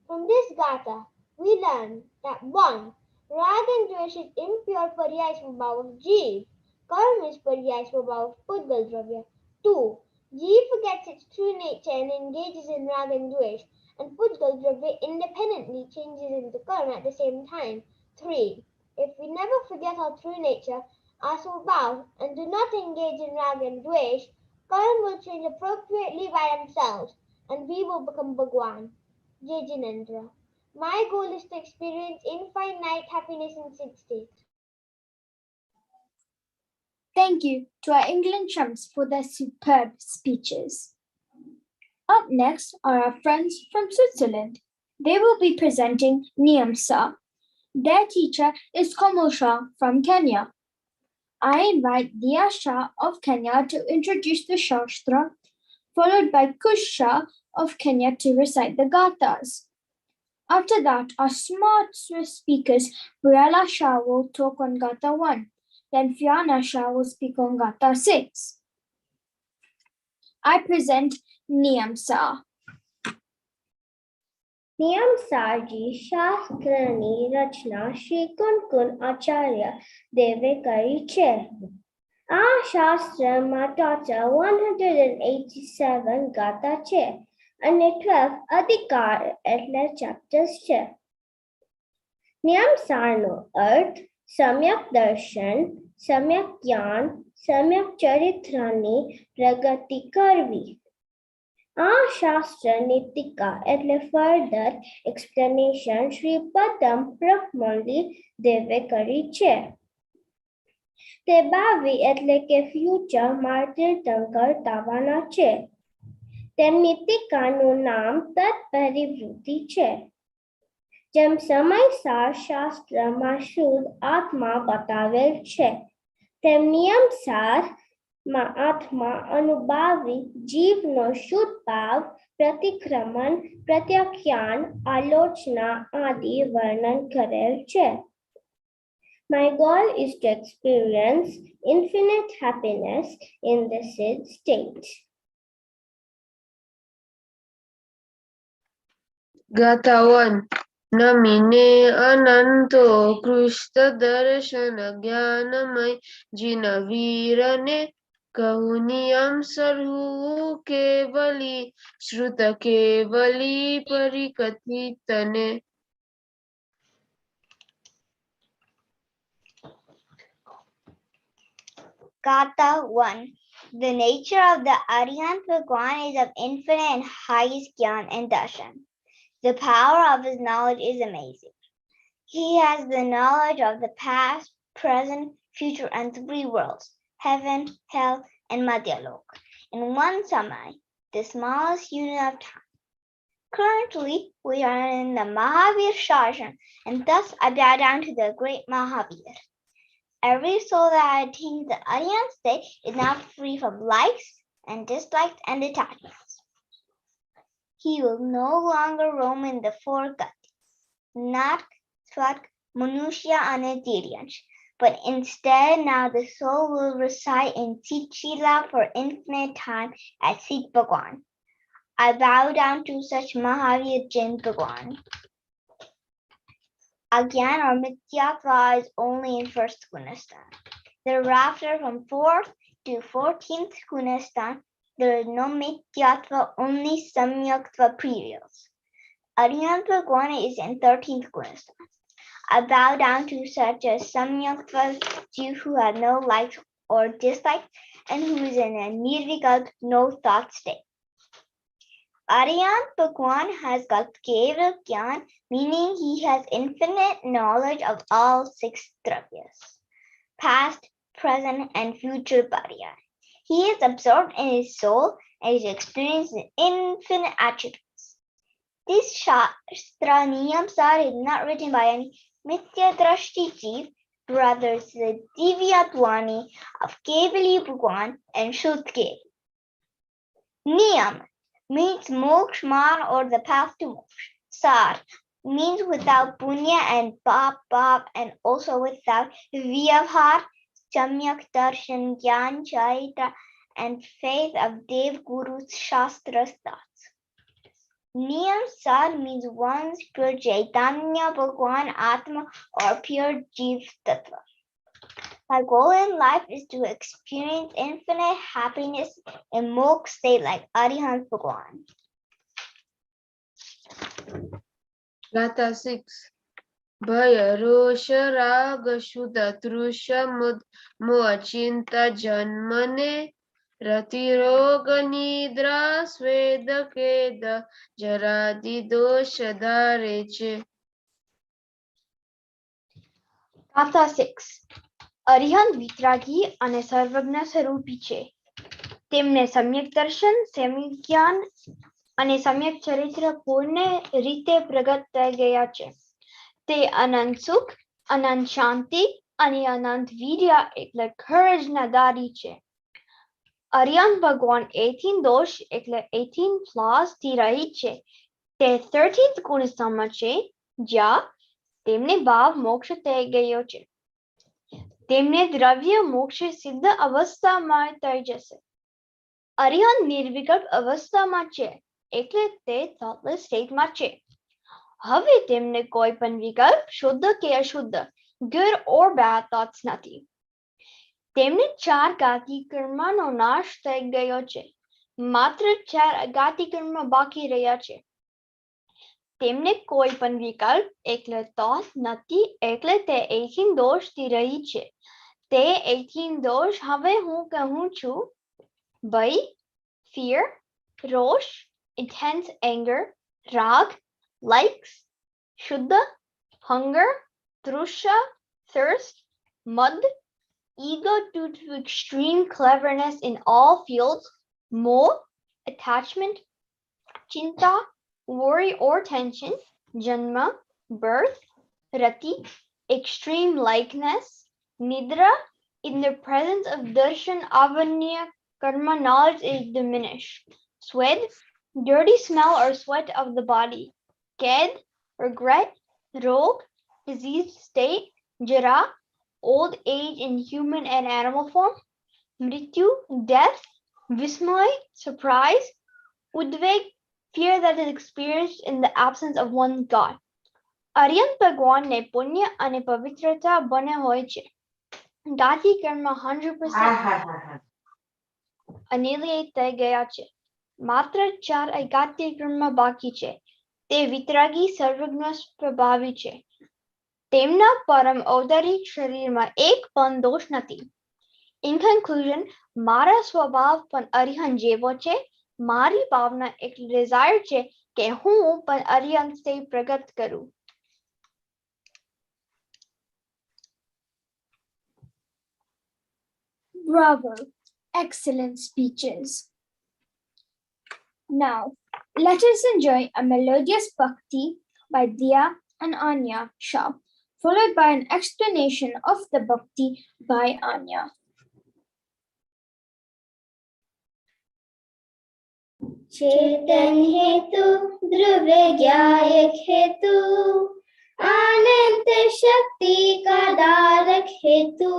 From this gatha, we learn that 1. Raga and dvesh is impure Paryasvabhav of Jeev. Karma is Paryasvabhav of Pudgal Dravya. 2. Jeev forgets its true nature and engages in raga and dvesh, and Pudgal Dravya independently changes into Karma at the same time. 3. If we never forget our true nature, our Swabhav, and do not engage in raga and dvesh, Karma will change appropriately by themselves, and we will become Bhagwan. Jainendra. My goal is to experience infinite happiness in 6 states. Thank you to our England chums for their superb speeches. Up next are our friends from Switzerland. They will be presenting Niyam Sa. Their teacher is Komal Shah from Kenya. I invite Diya Shah of Kenya to introduce the Shastra, followed by Kush Shah of Kenya to recite the Gathas. After that, our smart Swiss speakers, Briella Shah will talk on Gatha 1. Then Fiona Shah will speak on Gatha 6. I present Niyam Sa. नियम साजी शास्त्रनी रचना श्री कुंदकुंड आचार्य देवे करी छे. આ શાસ્ત્રમાં total 187 ગાથા છે અને 12 અધિકાર એટલે ચેપ્ટર્સ છે. નિયમ સારનો અર્થ સમ્યક દર્શન, સમ્યક જ્ઞાન, સમ્યક ચરિત્રની પ્રગતિ કરવી. આ શાસ્ત્ર નીતિકા એટલે ફર્ધર એક્સપ્લેનેશન શ્રી પદમ બ્રહ્મલી દેવે કરી છે. તે ભાવિ એટલે કે ફ્યુચર માટે કરતાવાના છે. તેમની ટીકાનું નામ તત્પરિવૃત્તિ છે. જેમ સમયસાર શાસ્ત્રમાં શુદ્ધ આત્મા બતાવેલ છે તેમ નિયમસાર આત્મા અનુભાવી જીવનો શુદ્ધ ભાવ પ્રતિક્રમણ પ્રત્યાખ્યાન આલોચના આદિ વર્ણન કરેલ છે. My goal is to experience infinite happiness in the Siddh state. Gatha 1. नमिने अनंतो Krishna दर्शन ज्ञानमय जिन वीर ने कहु नियम सरहु केवली श्रुत केवली परिकथित ने. Gatha 1. The nature of the Aryan Bhagwan is of infinite and highest Gyan and Darshan. The power of his knowledge is amazing. He has the knowledge of the past, present, future, and 3 worlds, heaven, hell, and Madhyalok, in one samay, the smallest unit of time. Currently, we are in the Mahavir Shashan, and thus I bow down to the great Mahavir. Every soul that attains the Aryan state is now free from likes and dislikes and attachments. He will no longer roam in the 4 gatis, Nark, Swarg, Manushya, and Tiryansh, but instead now the soul will reside in Siddhshila for infinite time at Siddh Bhagwan. I bow down to such Mahavir Jain Bhagwan. Agyan or Mityatva is only in first Gunastan. Thereafter, from 4th to 14th Gunastan, there is no Mityatva, only Samyaktva prevails. Aryan Bhagwan is in 13th Gunastan. I bow down to such a Samyaktva Jew who has no likes or dislikes and who is in a Nirvikalp, no thought state. Aryan Bhagwan has got Keval Gyan, meaning he has infinite knowledge of all 6 dravyas, past, present, and future Bharya. He is absorbed in his soul and is experiencing infinite attributes. This Shastra Niyamsar is not written by any Mithya Drashti Jeev, rather it's the Divyatwani of Kevali Bhagwan and Shuddh Keval. Niyam means moksha man or the path to moksha. Sar means without punya and pap and also without vyavhar, samyak darshan, gyan, chaitra and faith of Dev Guru's Shastra's thoughts. Niyam Sar means one's pure Chaitanya Bhagwan Atma or pure Jeev Tattva. My goal in life is to experience infinite happiness in moksha state like Arihant Bhagwan. Gatha 6. Bhaya rosha raga shuddha trusha mud moachinta janmane rati roga nidra sveda keda jaradi dosha dhareche. Gatha 6. Arihant વિતરાગી અને સર્વજ્ઞ સ્વરૂપી છે. તેમને સમ્યક દર્શન, સમ્યક જ્ઞાન અને સમ્યક ચરિત્ર પૂર્ણ રીતે પ્રગટ થઈ ગયા છે. તે અનંત સુખ, અનંત શાંતિ અને અનંત વીર્ય એટલે ખરજના દારી છે. અરિહંત ભગવાન 18 દોષ એટલે 18 flaws થી રહિત છે. તે 13th ગુણસ્તંભમાં છે જ્યાં તેમને ભાવ મોક્ષ થઈ ગયો છે. તેમને દ્રવ્ય મોક્ષ સિદ્ધ અવસ્થામાં થઈ જશે. અરિહંત નિર્વિકલ્પ અવસ્થામાં છે એટલે તે thoughtless stateમાં છે. હવે તેમને કોઈ પણ વિકલ્પ શુદ્ધ કે અશુદ્ધ, good or bad thoughts નથી. તેમને 4 ગાતિ કર્મનો નાશ થઈ ગયો છે. માત્ર 4 ગાતિ કર્મ બાકી રહ્યા છે. તેમને કોઈ પણ વિકલ્પ એટલે thought નથી એટલે તે 18 દોષથી રહિત છે. તે 18 દોષ હવે હું કહું છું. ભય, fear, રોષ, intense anger, rag, likes, shuddha, hunger, trusha, thirst, mud, ego due to extreme cleverness in all fields, moh, attachment, chinta, worry or tension, janma, birth, rati, extreme likeness, nidra, in the presence of darshan avanya karma, knowledge is diminished. Swed, dirty smell or sweat of the body. Ked, regret, rog, diseased state. Jara, old age in human and animal form. Mrityu, death. Vismay, surprise. Udveg, fear that is experienced in the absence of one's God. Aryan Bhagwan ne punya ane pavitrata bane hoy છે. Gati કર્મ 100% annihilate થઈ ગયા છે. માત્ર 4 અગાત્ય કર્મ બાકી છે. તે વિતરાગી સર્વજ્ઞ સ્વભાવી છે. તેમના પરમ ઔદારિક શરીરમાં એક પણ દોષ નથી. In conclusion, મારા સ્વભાવ પણ અરિહંત જેવો છે. મારી ભાવના એક desire છે કે હું પણ અરિહંત से પ્રગટ કરું. Bravo! Excellent speeches. Now, let us enjoy a melodious bhakti by Dia and Anya Shah, followed by an explanation of the bhakti by Anya. चेतन हेतु द्रव्य ज्ञायक हेतु अनंत शक्ति का धारक हेतु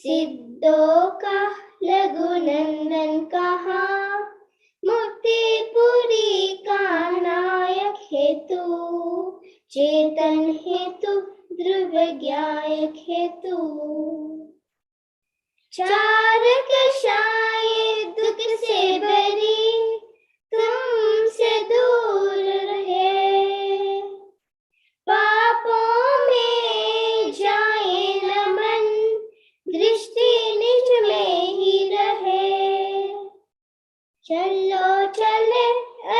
सिद्धों का लघु नंदन कहाँ मुक्ति पुरी का नायक हेतु चेतन हेतु द्रव्य ज्ञायक हेतु चार कषाये दुख से भरी तुमसे दूर रहे पापों में जाए न मन दृष्टि निज में ही रहे चलो चले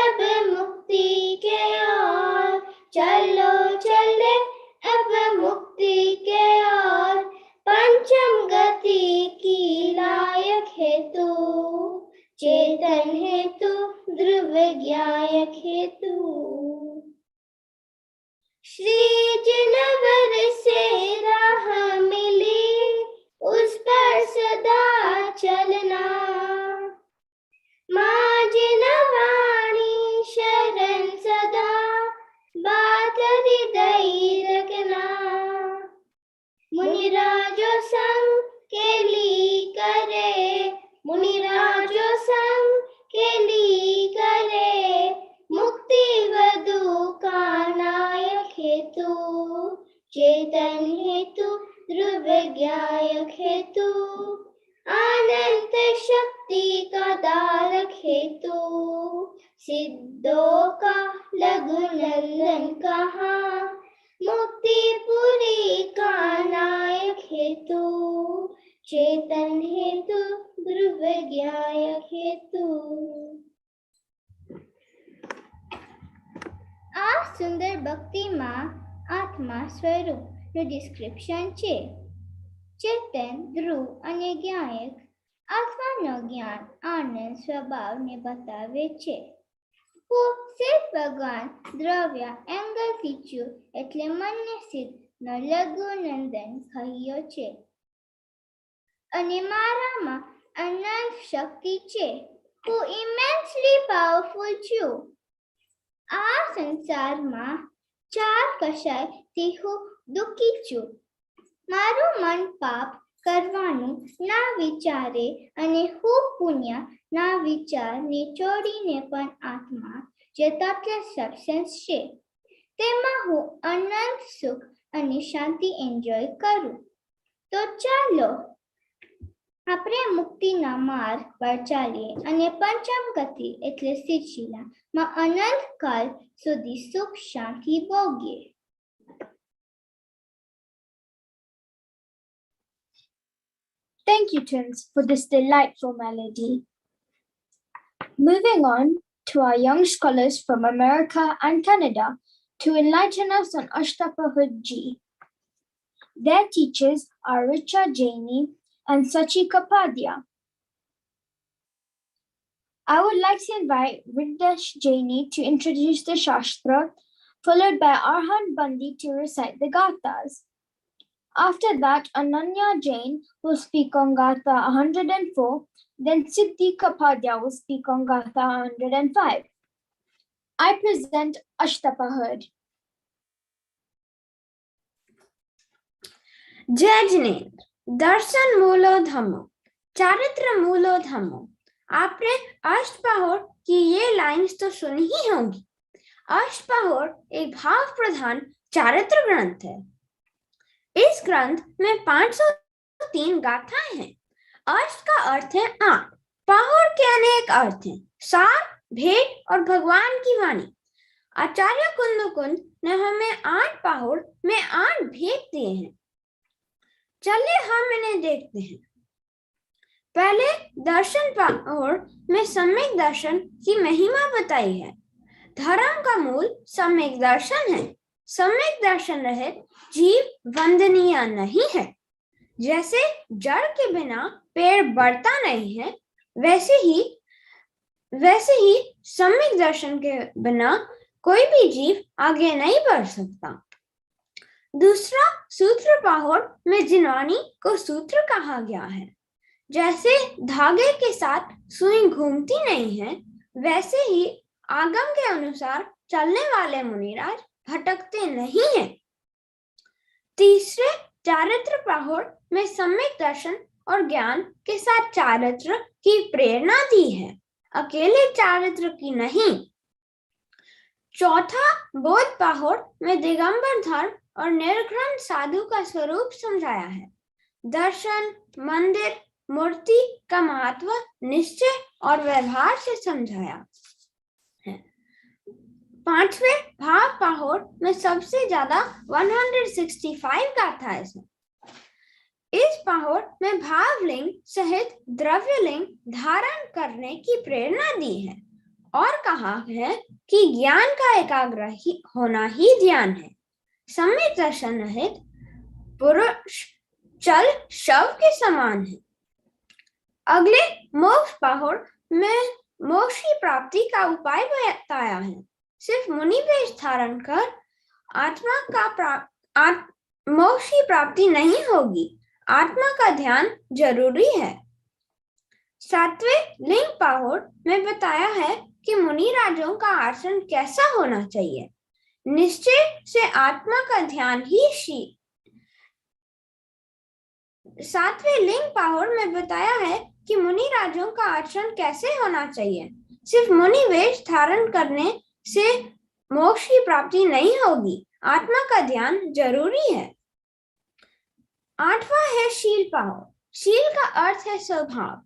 अब मुक्ति के ओर चलो चले अब मुक्ति के ओर पंचम गति की लायक हेतु चेतन हेतु द्रव्य ज्ञायक हेतु श्री जिनवर से राह मिली उस पर सदा चलना माँ जिनवाणी शरण सदा बात हृदय रखना मुनिराजो संग केली करे मुनिराजो संग केली करे मुक्ति वधु का नायक हेतु चेतन हेतु द्रव्य ज्ञायक हेतु अनंत शक्ति का धारक हेतु सिद्धों का लघु नंदन कहाँ मुक्ति पुरी का नायक हेतु चेतन हेतु द्रव्य ज्ञायक हेतु आ सुंदर भक्ति मां आत्मा स्वरूप નું ડિસ્ક્રિપ્શન છે ચેતન ધ્રુવ અને જ્ઞાયક આત્માનો જ્ઞાન આનંદ સ્વભાવને બતાવે છે હું સિદ્ધ ભગવાન દ્રવ્ય એંગલ ફીચ્યું એટલે મનને સિદ્ધનો લઘુ નંદન કહ્યો છે અને મારામાં અનંત શક્તિ છે હું ઇમેન્સલી પાવરફુલ છું આ સંસારમાં ચાર કશાયથી હું દુઃખી છું મારું મન પાપ કરવાનું ના વિચારે અને હું પુણ્ય ના વિચાર નિચોડીને પણ આત્મા જે તત્વ સબસ્ટન્સ છે તેમાં હું અનંત સુખ અને શાંતિ એન્જોય કરું તો ચાલો આપણે મુક્તિના માર્ગ પર ચાલીએ અને પંચમ ગતિ એટલે સિદ્ધશીલામાં અનંત કાળ સુધી સુખ શાંતિ ભોગીએ. Thank you, twins, for this delightful melody. Moving on to our young scholars from America and Canada to enlighten us on Ashtapahud Ji. Their teachers are Richa Jaini and Sachi Kapadia. I would like to invite Riddhesh Jaini to introduce the Shastra, followed by Arhan Bandi to recite the Gathas. After that, Ananya Jain will speak on Gatha 104, then Siddhi Kapadia will speak on Gatha 105. I present Ashtapahad. जय जिनेन्द्र। दर्शन मूलो धमो, चारित्र मूलो धमो। आपने अष्टपहर की ये lines तो सुनी ही होंगी। अष्टपहर एक भाव प्रधान चारित्र ग्रंथ है। इस ग्रंथ में 503 गाथाएं हैं। अष्ट का अर्थ है 8, पहर के अनेक अर्थ हैं, सार, भेद और भगवान की वाणी। आचार्य कुंदकुंद ने हमें 8 पहर में 8 भेद दिए हैं। चलिए हम इन्हें देखते हैं। पहले दर्शन पहर में सम्यक दर्शन की महिमा बताई है। धर्म का मूल सम्यक दर्शन है। सम्यक दर्शन रहित जीव वंदनीय नहीं है। जैसे जड़ के बिना पेड़ बढ़ता नहीं है, वैसे ही सम्यक दर्शन के बिना कोई भी जीव आगे नहीं बढ़ सकता। दूसरा, सूत्र पहर में जिनवानी को सूत्र कहा गया है। जैसे धागे के साथ सुई घूमती नहीं है, वैसे ही आगम के अनुसार चलने वाले मुनिराज भटकते नहीं हैं। तीसरे, चारित्र पहर में सम्यक दर्शन और ज्ञान के साथ चारित्र की प्रेरणा दी है, अकेले चारित्र की नहीं। चौथा, बोध पहर में दिगंबर धर्म और निर्घ्न साधु का स्वरूप समझाया है। दर्शन, मंदिर, मूर्ति का महत्व निश्चय और व्यवहार से समझाया है। पांचवें, भाव पहर में सबसे ज्यादा 165 गाथाएं हैं। इस पहर में भावलिंग सहित द्रव्यलिंग धारण करने की प्रेरणा दी है और कहा है कि ज्ञान का एकाग्र होना ही ध्यान है। सम्यक दर्शन रहित पुरुष चल शव के समान है। अगले, मोक्ष पहर में मोक्ष की प्राप्ति का उपाय बताया है। सिर्फ मुनि वेश धारण कर मोक्ष की प्राप्ति नहीं होगी, आत्मा का ध्यान जरूरी है। सातवें, लिंग पहर में बताया है कि मुनि राजों का आचरण कैसा होना चाहिए। निश्चय से आत्मा का ध्यान ही सातवें लिंग पहर में बताया है कि मुनि राजों का आचरण कैसे होना चाहिए। सिर्फ मुनि वेश धारण करने से मोक्ष की प्राप्ति नहीं होगी, आत्मा का ध्यान जरूरी है। आठवां है शील पहर। शील का अर्थ है स्वभाव।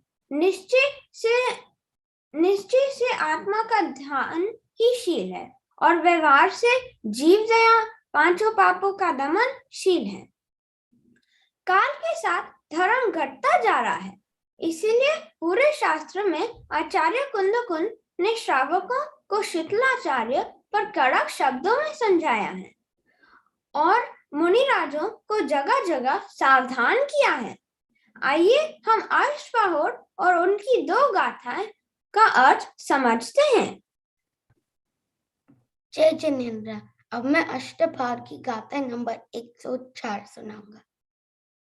निश्चय से आत्मा का ध्यान ही शील है और व्यवहार से जीव दया, पांचों पापों का दमन शील है। काल के साथ धर्म घटता जा रहा है, इसीलिए पूरे शास्त्र में आचार्य कुंदकुंद ने श्रावकों को शुक्लाचार्य पर कड़क शब्दों में समझाया है और मुनिराजों को जगह जगह सावधान किया है। आइए हम अष्टपहर और उनकी 2 गाथाएं का अर्थ समझते हैं। जय जिनेन्द्र। अब मैं अष्टपहर की गाथा नंबर 104 सुनाऊंगा।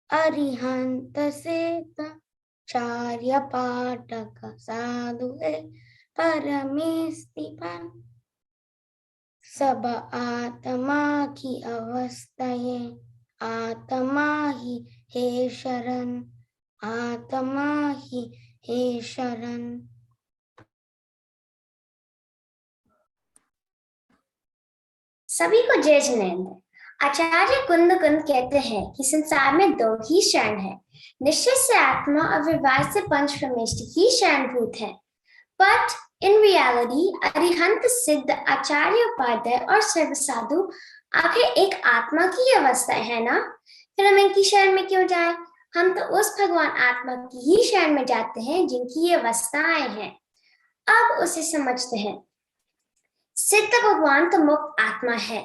अरिहंत सेत चार्य पाठक साधु परमेस्तिपन, सब आत्मा की अवस्थाएं, आत्मा ही हे शरण, आत्मा ही हे शरण। सभी को जय जिनेन्द्र। आचार्य कुंदकुंद कहते हैं कि संसार में 2 ही शरण है, निश्चय से आत्मा और व्यवहार से पंच परमेष्टि ही शरणभूत है। बट इन रियलिटी अरिहंत सिद्ध, आचार्य, उपाध्याय और सर्व साधु आखिर एक आत्मा की अवस्था है ना, फिर हम इनकी शरण में क्यों जाए? हम तो उस भगवान आत्मा की ही शरण में जाते हैं जिनकी ये अवस्थाएं हैं। अब उसे समझते हैं। सिद्ध भगवान तो मुक्त आत्मा है,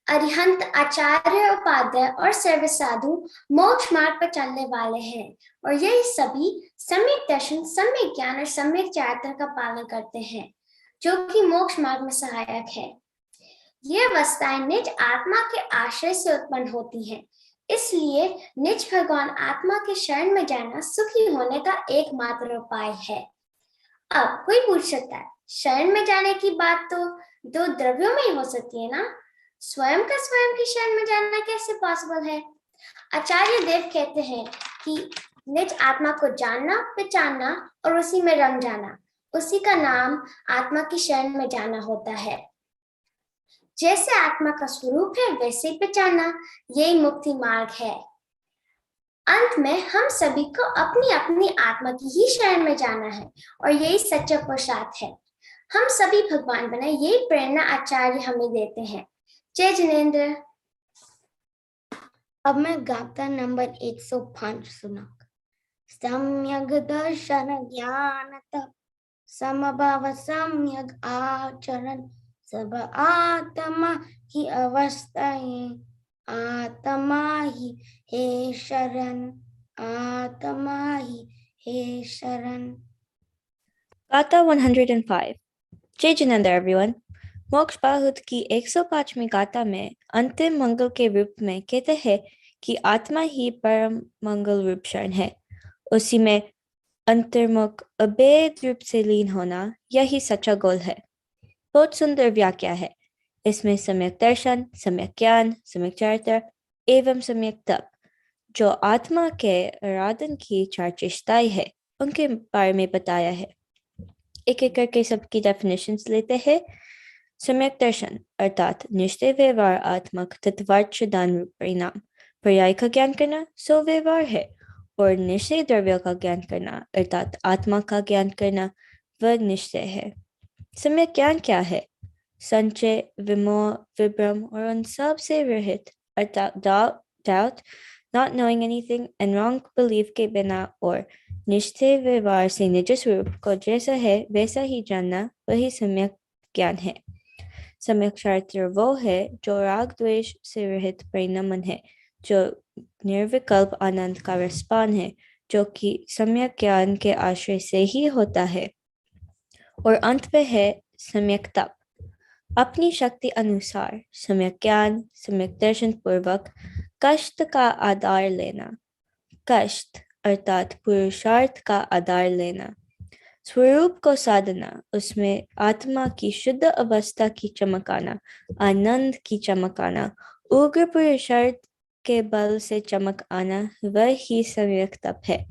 अरिहंत आचार्य उपाध्याय और सर्व साधु मोक्ष मार्ग पर चलने वाले हैं और ये सभी सम्यक दर्शन, सम्यक ज्ञान और सम्यक चारित्र का पालन करते हैं जो कि मोक्ष मार्ग में सहायक है। ये अवस्थाएं निज आत्मा के आश्रय से उत्पन्न होती हैं, इसलिए निज भगवान आत्मा के शरण में जाना सुखी होने का एकमात्र उपाय है। अब कोई पूछ सकता है, शरण में जाने की बात तो दो द्रव्यों में ही हो सकती है ना, स्वयं का स्वयं की शरण में जाना कैसे पॉसिबल है? आचार्य देव कहते हैं कि निज आत्मा को जानना, पहचानना और उसी में रंग जाना, उसी का नाम आत्मा की शरण में जाना होता है। जैसे आत्मा का स्वरूप है वैसे ही पहचानना, यही मुक्ति मार्ग है। अंत में हम सभी को अपनी अपनी आत्मा की ही शरण में जाना है और यही सच्चा पुरुषार्थ है। हम सभी भगवान बने, यही प्रेरणा आचार्य हमें देते हैं। जय जिनेंद्र। अब मैं गाथा नंबर 105 सुना। सम्यक दर्शन ज्ञान तप समभाव सम्यक आचरण सब आत्मा की अवस्थाएं, आत्मा ही हे शरण, आत्मा ही हे शरण। गाथा 105। जय जिनेंद्र एवरीवन। मोक्ष बाहुत की 105वीं गाथा में अंतिम मंगल के रूप में कहते हैं कि आत्मा ही परम मंगल रूप शरण है, उसी में अंतर्मुख अभेद रूप से लीन होना, यही सच्चा गोल है। बहुत सुंदर व्याख्या है। इसमें सम्यक दर्शन, सम्यक ज्ञान, सम्यक चारित्र एवं सम्यक तप, जो आत्मा के आराधन की चार चेष्टाएं है, उनके बारे में बताया है। एक एक करके सबकी डेफिनेशंस लेते हैं। सम्यक दर्शन अर्थात निश्चय व्यवहारात्मक तत्वार्थ सिद्धांत रूप परिणाम, पर्याय का ज्ञान करना सो व्यवहार है, और निश्चय द्रव्य का ज्ञान करना अर्थात आत्मा का ज्ञान करना वह निश्चय है। सम्यक ज्ञान क्या है? संचय, विमोह, विभ्रम और उन सब से रहित अर्थात doubt, not knowing anything and wrong belief के बिना, और निश्चय व्यवहार से निज स्वरूप को जैसा है वैसा ही जानना, वही सम्यक ज्ञान है। सम्यक चारित्र वो है जो राग द्वेष से रहित परिणमन है, जो निर्विकल्प आनंद का रसपान है, जो कि सम्यक ज्ञान के आश्रय से ही होता है। और अंत में है सम्यक तप, अपनी शक्ति अनुसार सम्यक ज्ञान, सम्यक दर्शन पूर्वक कष्ट का आधार लेना, कष्ट अर्थात पुरुषार्थ का आधार लेना, स्वरूप को साधना, उसमें आत्मा की शुद्ध अवस्था की चमक आना, आनंद की चमक आना, उग्र पुरुषार्थ के बल से चमक आना, वह ही सम्यक तप है।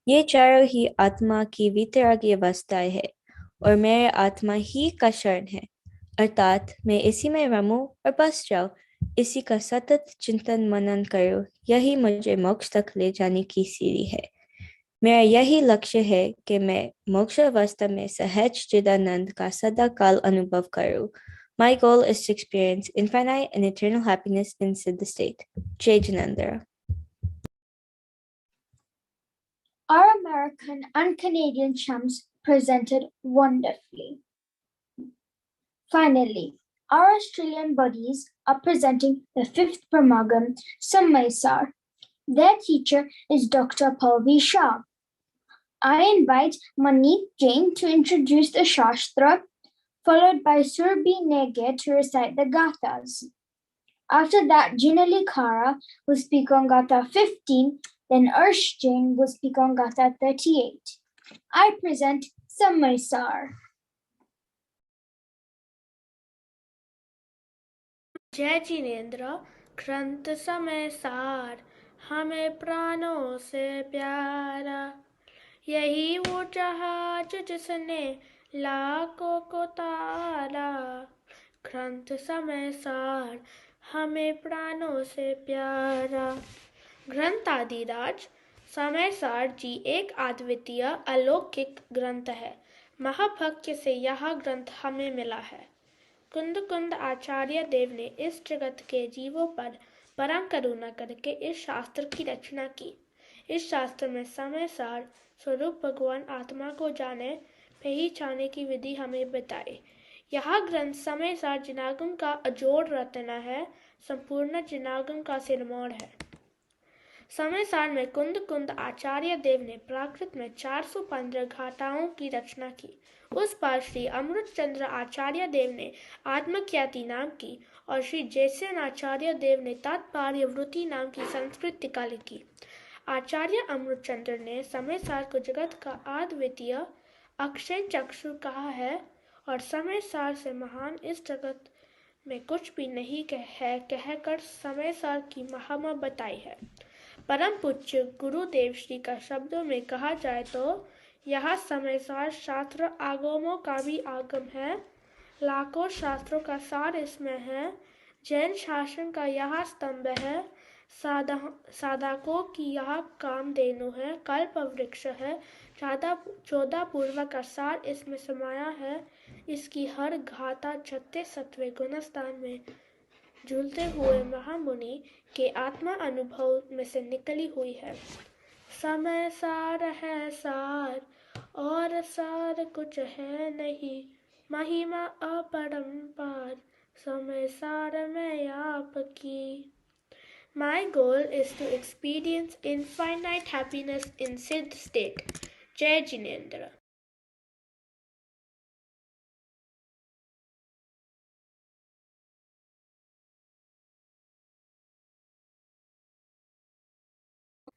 ये चारों ही आत्मा की वितरागी अवस्थाएं है और मेरे आत्मा ही का शरण है, अर्थात मैं इसी में रमूं और बस जाऊं, इसी का सतत चिंतन मनन करूं, यही मुझे मोक्ष तक ले जाने की सीढ़ी है। मेरा यही लक्ष्य है कि मैं मोक्ष अवस्था में सहज चिदानंद का सदा काल अनुभव करूं। My goal is to experience infinite and eternal happiness in Siddha state. Jai Jinendra. Our American and Canadian chums presented wonderfully. Finally, our Australian buddies are presenting the 5th Paramagam, Sammaisar. Their teacher is Dr. Palvi Shah. I invite Manik Jain to introduce the Shastra, followed by Surbi Nege to recite the Gathas. After that, Jinali Kara will speak on Gatha 15, then Ursh Jain will speak on Gatha 38. I present Sammaisar. जय जिनेंद्र। ग्रंथ समय सार हमें प्राणों से प्यारा, यही वो जहाज जिसने लाखों को तारा। ग्रंथ समय सार हमें प्राणों से प्यारा। ग्रंथ आदिराज समय सार जी एक अद्वितीय अलौकिक ग्रंथ है। महाभक्त से यह ग्रंथ हमें मिला है। कुंदकुंद आचार्य देव ने इस जगत के जीवों पर परम करुणा करके इस शास्त्र की रचना की। इस शास्त्र में समय सार स्वरूप भगवान आत्मा को जाने पहचाने की विधि हमें बताई। यह ग्रंथ समय सार जिनागम का अजोड़ रचना है, संपूर्ण जिनागम का सिरमौर है। समय सार में कुंद आचार्य देव ने प्राकृत में 415 गाथाओं की रचना की। उस पर श्री अमृत चंद्र आचार्य देव ने आत्मख्याति नाम की और श्री जैन आचार्य देव ने तात्पर्य वृत्ति नाम की संस्कृत टीका लिखी। आचार्य अमृत चंद्र ने समय सार को जगत का अद्वितीय अक्षय चक्षु कहा है और समय सार से महान इस जगत में कुछ भी नहीं कहकर समय सार की महिमा बताई है। परम पूज्य गुरुदेव श्री का शब्दों में कहा जाए तो यह समय सार शास्त्र आगमों का भी आगम है। लाखों शास्त्रों का सार इसमें है। जैन शासन का यह स्तंभ है। साधकों की यह कामधेनु है, कल्प वृक्ष है। 14 पूर्व का सार इसमें समाया है। इसकी हर गाथा 36वें गुणस्थान में झूलते हुए महामुनि के आत्मा अनुभव में से निकली हुई है। समय सार है सार और सार कुछ है नहीं, महिमा अपरंपार समय सार में आपकी। My goal is to experience infinite happiness in Siddh state. Jai Jinendra.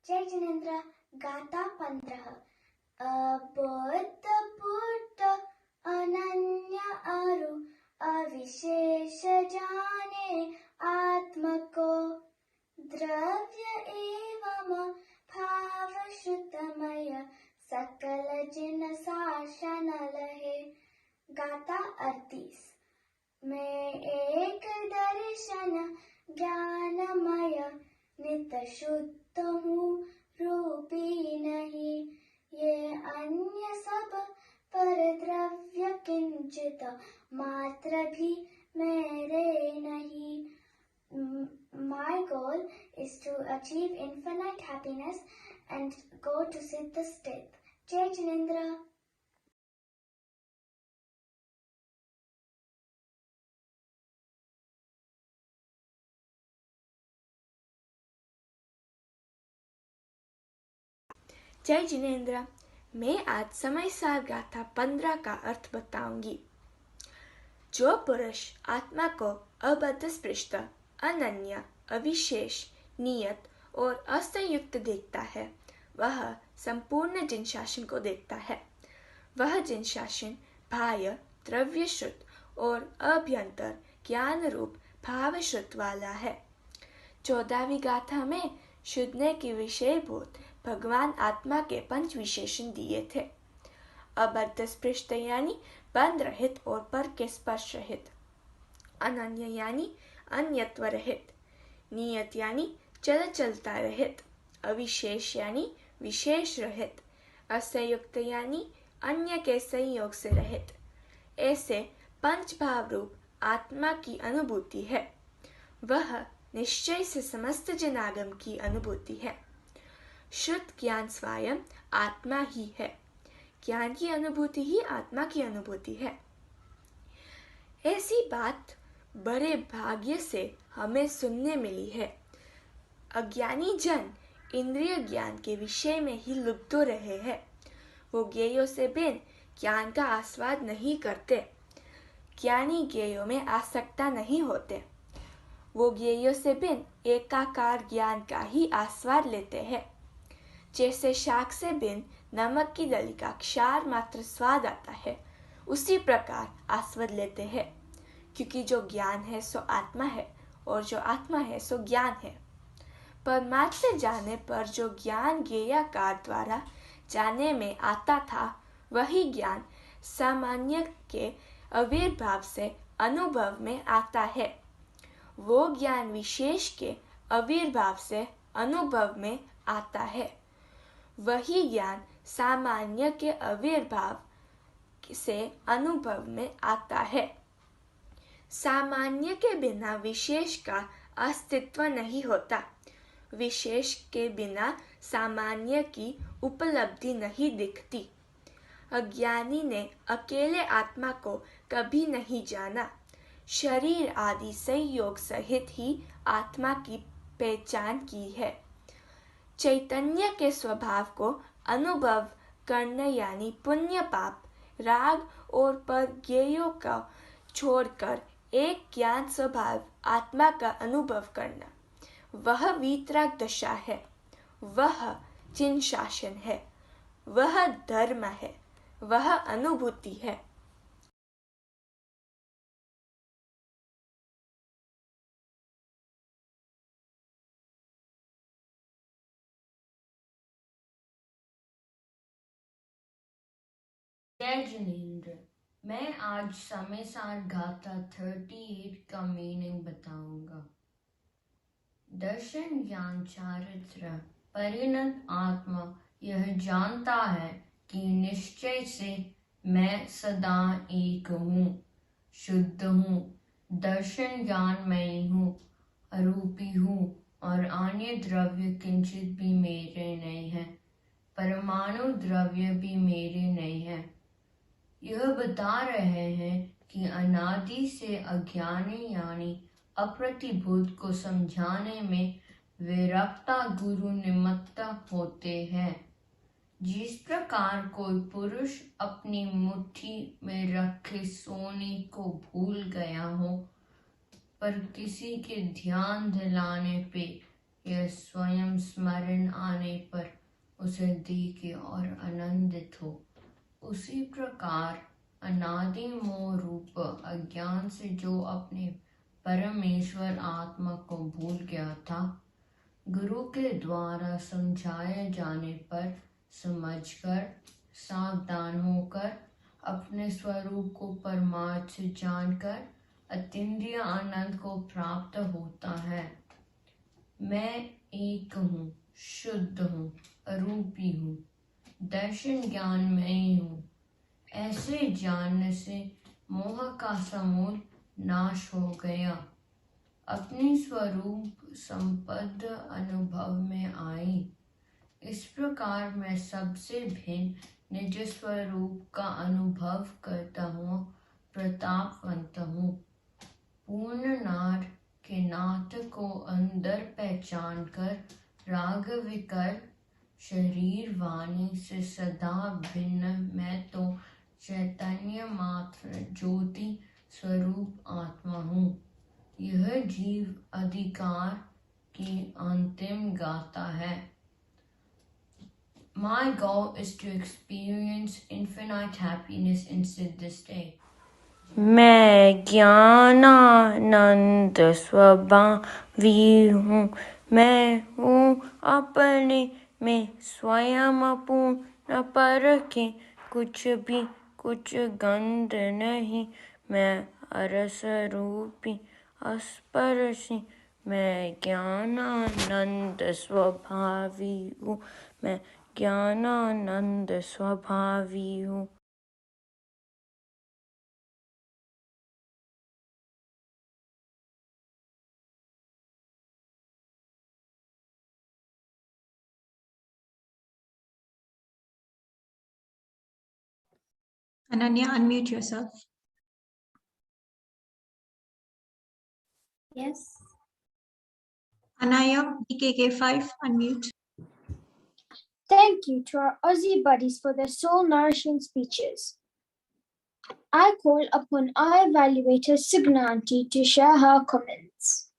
जय जिनेन्द्र। गाथा 15। अबोध अनन्य अरु अविशेष जाने आत्म को, द्रव्य एवं भाव श्रुतमय सकल जिन शासन लहे। गाथा 38। मैं एक दर्शन ज्ञानमय नित शुद्ध हूँ, रूपी नहीं ये अन्य सब पर द्रव्य किंचित मात्र भी मेरे नहीं। My goal is to achieve infinite happiness and go to Siddha state. Jai Jinendra. जय जिनेन्द्र। मैं आज समय सार गाथा 15 का अर्थ बताऊंगी। जो पुरुष आत्मा को अबद्ध स्पृष्ट, अनन्य, अविशेष, नियत और असंयुक्त देखता है, वह संपूर्ण जिन शासन को देखता है। वह जिन शासन बाह्य, द्रव्यश्रुत और अभ्यंतर ज्ञान रूप भावश्रुत वाला है। 14वीं गाथा में शुद्धने की विषयभूत भगवान आत्मा के 5 विशेषण दिए थे। अबद्ध स्पृष्ट यानी बंध रहित और पर के स्पर्श रहित, अनन्य यानी अन्यत्व रहित, नियत यानी चलता रहित, अविशेष यानी विशेष रहित, असंयुक्त यानी अन्य के संयोग से रहित। ऐसे 5 भाव रूप आत्मा की अनुभूति है। वह निश्चय से समस्त जनागम की अनुभूति है। शुद्ध ज्ञान स्वयं आत्मा ही है। ज्ञान की अनुभूति ही आत्मा की अनुभूति है। ऐसी बात बड़े भाग्य से हमें सुनने मिली है। अज्ञानी जन इंद्रिय ज्ञान के विषय में ही लुप्त रहे हैं। वो ज्ञेयों से बिन ज्ञान का आस्वाद नहीं करते। ज्ञानी ज्ञेयों में आसक्ता नहीं होते। वो ज्ञेयों से बिन एकाकार ज्ञान का ही आस्वाद लेते हैं। जैसे शाक से बिन नमक की दली का क्षार मात्र स्वाद आता है, उसी प्रकार आस्वाद लेते हैं। क्योंकि जो ज्ञान है सो आत्मा है और जो आत्मा है सो ज्ञान है। परमात्मा से जाने पर जो ज्ञान ज्ञेयाकार द्वारा जाने में आता था, वही ज्ञान सामान्य के आविर्भाव से अनुभव में आता है। वो ज्ञान विशेष के आविर्भाव से अनुभव में आता है। वही ज्ञान सामान्य के आविर्भाव से अनुभव में आता है। सामान्य के बिना विशेष का अस्तित्व नहीं होता। विशेष के बिना सामान्य की उपलब्धि नहीं दिखती। अज्ञानी ने अकेले आत्मा को कभी नहीं जाना। शरीर आदि संयोग सहित ही आत्मा की पहचान की है। चैतन्य के स्वभाव को अनुभव करना यानी पुण्य पाप, राग और परज्ञेयों का छोड़कर एक ज्ञान स्वभाव आत्मा का अनुभव करना, वह वीतराग दशा है, वह चिन्ह शासन है, वह धर्म है, वह अनुभूति है। जय जिनेंद्र, मैं आज समय सार गाथा 38 का मीनिंग बताऊंगा। दर्शन ज्ञान चारित्र परिणत आत्मा यह जानता है कि निश्चय से मैं सदा एक हूँ, शुद्ध हूँ, दर्शन ज्ञानमयी हूँ, अरूपी हूँ और अन्य द्रव्य किंचित भी मेरे नहीं है, परमाणु द्रव्य भी मेरे नहीं है। यह बता रहे हैं कि अनादि से अज्ञानी यानी अप्रतिभूत को समझाने में विरक्ता गुरु निमित्त होते हैं। जिस प्रकार कोई पुरुष अपनी मुट्ठी में रखे सोने को भूल गया हो, पर किसी के ध्यान दिलाने पे या स्वयं स्मरण आने पर उसे देखे और आनंदित हो, उसी प्रकार अनादि मोह रूप अज्ञान से जो अपने परमेश्वर आत्मा को भूल गया था, गुरु के द्वारा समझाए जाने पर समझकर सावधान होकर अपने स्वरूप को परमार्थ से जानकर अतीन्द्रिय आनंद को प्राप्त होता है। मैं एक हूँ, शुद्ध हूँ, अरूपी हूँ, दर्शन ज्ञान में हूँ। ऐसे जानने से मोह का समूल नाश हो गया, अपनी स्वरूप संपद अनुभव में आई। इस प्रकार मैं सबसे भिन्न निज स्वरूप का अनुभव करता हूँ, प्रतापवंत हूँ। पूर्ण नार के नाथ को अंदर पहचान कर राग विकर शरीर वाणी से सदा भिन्न मैं तो चैतन्य मात्र ज्योति स्वरूप आत्मा हूँ। यह जीव अधिकार की अंतिम गाथा है। My goal is to experience infinite happiness inside this day. मैं ज्ञानानंद स्वभावी हूँ, मैं हूँ अपने में स्वयं पूर्ण परखे, कुछ भी कुछ गंध नहीं, मैं अरस रूपी अस्पर्शी, मैं ज्ञानानंद स्वभावी हूँ, मैं ज्ञानानंद स्वभावी हूँ। Ananya, unmute yourself. Yes. Anaya, BKK5, unmute. Thank you to our Aussie buddies for their soul-nourishing speeches. I call upon our evaluator Signa Aunty to share her comments.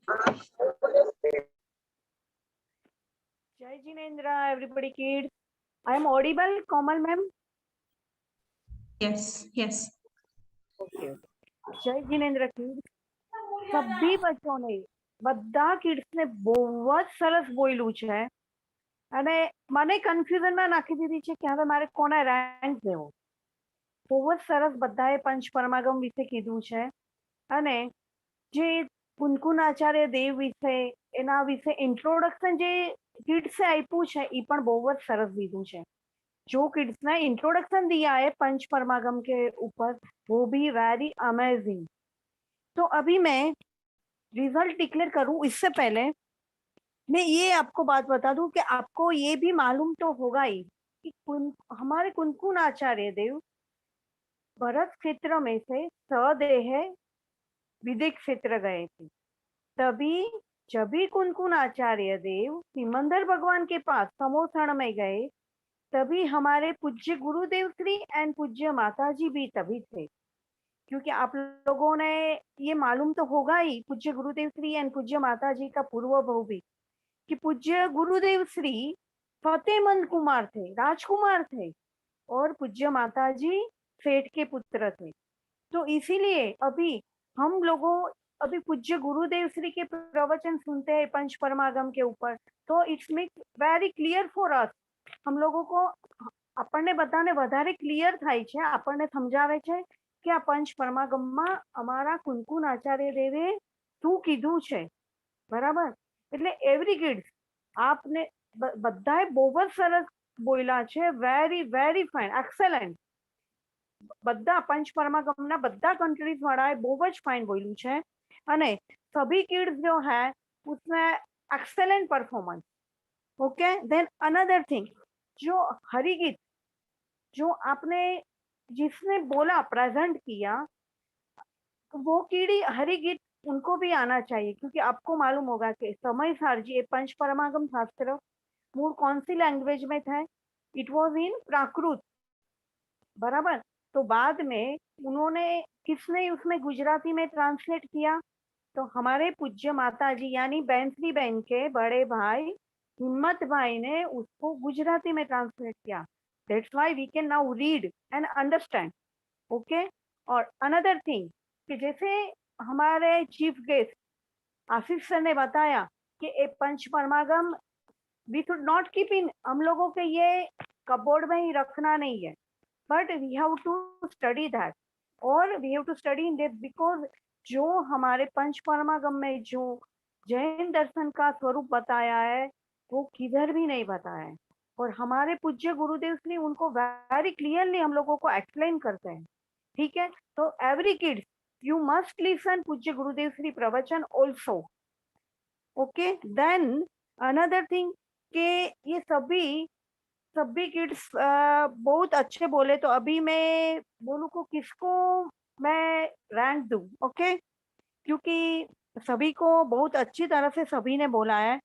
Jai Jinendra, everybody kids. I am audible, Komal ma'am? Yes, yes. Okay. Jai Jinendra kids. સભી બચ્ચોને બધા કિડ્સને બહુ જ સરસ બોલ્યું છે અને મને કન્ફ્યુઝનમાં નાખી દીધી છે કે હવે મારે કોને રેન્ક દેવો. બહુ જ સરસ બધાએ પંચ પરમાગમ વિશે કીધું છે અને જે કુનકુન આચાર્ય દેવ વિશે એના વિશે ઇન્ટ્રોડક્શન જે કિડ્સે આપ્યું છે એ પણ બહુ જ સરસ દીધું છે. जो किड्स ने इंट्रोडक्शन दिया है पंच परमागम के ऊपर वो भी वेरी अमेजिंग. तो अभी मैं रिजल्ट डिक्लेयर करूं इससे पहले मैं ये आपको बात बता दूं कि आपको ये भी मालूम तो होगा ही कि हमारे कुनकुन आचार्य देव भरत क्षेत्र में से सदेह विदिक क्षेत्र गए थे। तभी जब भी कुनकुन आचार्य देव सिमंदर भगवान के पास समोसण में गए, तभी हमारे पूज्य गुरुदेव श्री एंड पूज्य माता जी भी तभी थे। क्योंकि आप लोगों ने ये मालूम तो होगा ही, पूज्य गुरुदेव श्री एंड पूज्य माता जी का पूर्व भाव भी, कि पूज्य गुरुदेव श्री फतेहमंद कुमार थे, राजकुमार थे, और पूज्य माता जी सेठ के पुत्र थे। तो इसीलिए अभी हम लोगों अभी पूज्य गुरुदेव श्री के प्रवचन सुनते हैं पंच परमागम के ऊपर, तो it's make very clear for us, हम लोगों को આપણને બધાને વધારે ક્લિયર થાય છે, આપણને સમજાવે છે કે આ પંચ પરમાગમમાં અમારા કુનકુન આચાર્ય દેવે શું કીધું છે, બરાબર? એટલે એવરી કિડ્સ આપને બધાએ બહુ જ સરસ બોલ્યા છે, વેરી વેરી ફાઇન, એક્સેલન્ટ. બધા પંચ પરમાગમના બધા कंट्रीज वाળાએ બહુ જ फाइन બોલ્યું છે, અને सभी किड्स जो है उसमें excellent performance. Okay, then another thing, जो हरिगीत जो आपने जिसने बोला प्रेजेंट किया, वो कीड़ी हरिगीत उनको भी आना चाहिए, क्योंकि आपको मालूम होगा कि समय सारजी ये पंच परमागम शास्त्र मूल कौन सी लैंग्वेज में था? इट वॉज इन प्राकृत, बराबर? तो बाद में उन्होंने किसने उसमें गुजराती में ट्रांसलेट किया? तो हमारे पूज्य माता जी यानी बैंसरी बहन के बड़े भाई हिम्मत भाई ने उसको गुजराती में ट्रांसलेट किया. That's why we can now read and understand. Okay? और another thing कि जैसे हमारे चीफ गेस्ट आशीष सर ने बताया कि एक पंच परमागम we should not keep in, हम लोगों के ये कबोर्ड में ही रखना नहीं है, but we have to study that, और we have to study in depth, because जो हमारे पंच परमागम में जो जैन दर्शन का स्वरूप बताया है वो किधर भी नहीं बताया है, और हमारे पूज्य गुरुदेव श्री उनको वेरी क्लियरली हम लोगों को एक्सप्लेन करते हैं. ठीक है, तो every kids you must listen पूज्य गुरुदेव श्री प्रवचन also. Okay, then another thing के ये सभी किड्स बहुत अच्छे बोले, तो अभी मैं बोलूँ को किसको मैं रैंक दूं? ओके, क्योंकि सभी को बहुत अच्छी तरह से सभी ने बोला है,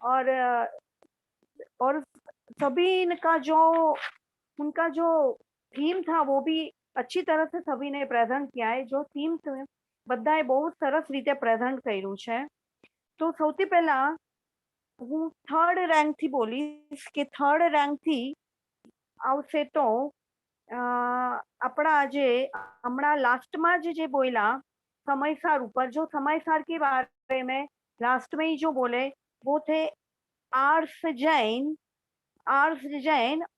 और सभी का जो उनका जो थीम था वो भी अच्छी तरह से सभी ने प्रेजेंट किया है. जो थीम બધાએ બહુ સરસ રીતે પ્રેઝન્ટ કર્યું છે. તો સૌથી પહેલા હું થર્ડ રેન્ક થી બોલીશ કે થર્ડ રેન્ક થી આવશે તો આપણા જે હમણાં લાસ્ટમાં જે બોલ્યા સમયસાર ઉપર, जो समयसार के बारे में लास्ट में ही जो बोले वो थे आर्स जैन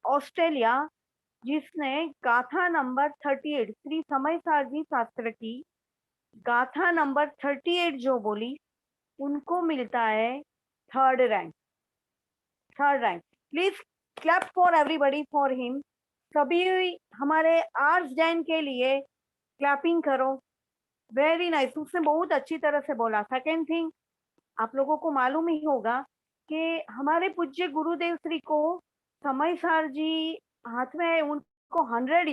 ऑस्ट्रेलिया, जिसने गाथा नंबर 38 श्री समयसार जी शास्त्र की गाथा नंबर 38 जो बोली उनको मिलता है third rank. Please clap for everybody for him. सभी हमारे आर्स जैन के लिए क्लैपिंग करो. वेरी नाइस, उसने बहुत अच्छी तरह से बोला. सेकेंड थिंग, आप लोगों को मालूम ही होगा कि हमारे पूज्य गुरुदेव श्री को समयसार जी हाथ में है, उनको 100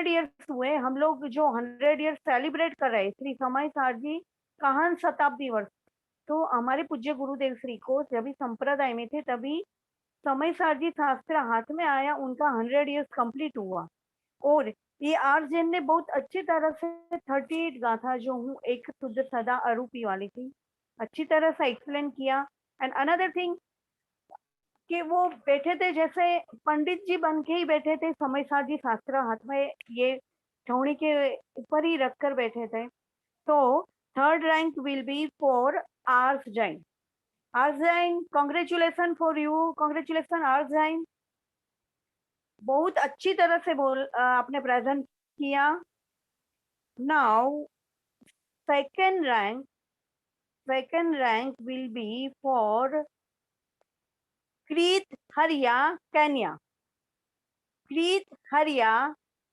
इयर्स हुए. हम लोग जो 100 इयर्स सेलिब्रेट कर रहे श्री समयसार जी काहन शताब्दी वर्ष, तो हमारे पूज्य गुरुदेव श्री को जब संप्रदाय में थे तभी समयसार जी शास्त्र हाथ में आया, उनका 100 इयर्स कंप्लीट हुआ. और ये आर जैन ने बहुत अच्छी तरह से 38 गाथा जो हूँ एक शुद्ध सदा अरूपी वाली थी अच्छी तरह से एक्सप्लेन किया. एंड अनदर थिंग कि वो बैठे थे जैसे पंडित जी बन के ही बैठे थे, समयसार जी शास्त्र हाथ में ये छौनी के ऊपर ही रखकर बैठे थे. तो third rank will be for Aars Jain. Aars Jain, congratulation for you, congratulation Aars Jain. बहुत अच्छी तरह से आपने प्रेजेंट किया. Now second rank will be for क्रीत हरिया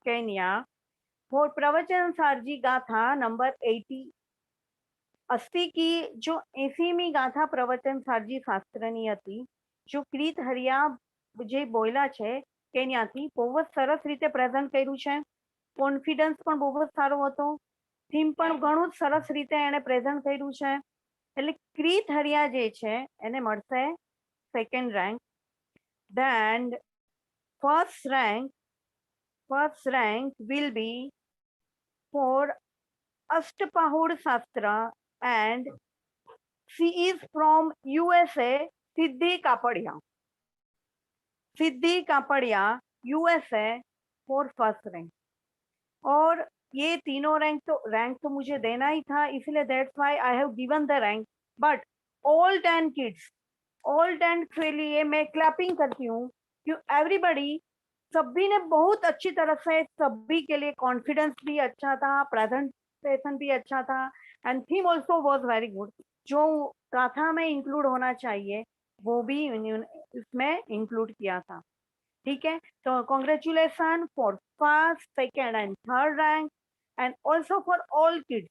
केन्या फॉर प्रवचन सारजी गाथा नंबर 80 की जो 80મી गाथा प्रवचन सारजी शास्त्रनी હતી, जो क्रीत हरिया જે બોલ્યા છે કેન્યાથી બહુ જ સરસ રીતે પ્રેઝન્ટ કર્યું છે. કોન્ફિડન્સ પણ બહુ જ સારો હતો. થીમ પણ ઘણું જ સરસ રીતે એને પ્રેઝન્ટ કર્યું છે. એટલે ક્રીત હરિયા જે છે એને મળશે second rank. Then first rank will be for Ashtapahud Sastra, and she is from USA, Siddhi Kapadia. USA for first rank. और ये तीनों रैंक तो मुझे देना ही था, इसलिए that's why I have given the rank. But all 10 kids के लिए मैं क्लैपिंग करती हूँ कि एवरीबडी, सभी ने बहुत अच्छी तरह से, सभी के लिए कॉन्फिडेंस भी अच्छा था, प्रेजेंटेशन भी अच्छा था, and theme also was very good. जो गाथा में इंक्लूड होना चाहिए वो भी इसमें इंक्लूड किया था. ठीक है, तो congratulation for first, second and third rank, and also for all kids,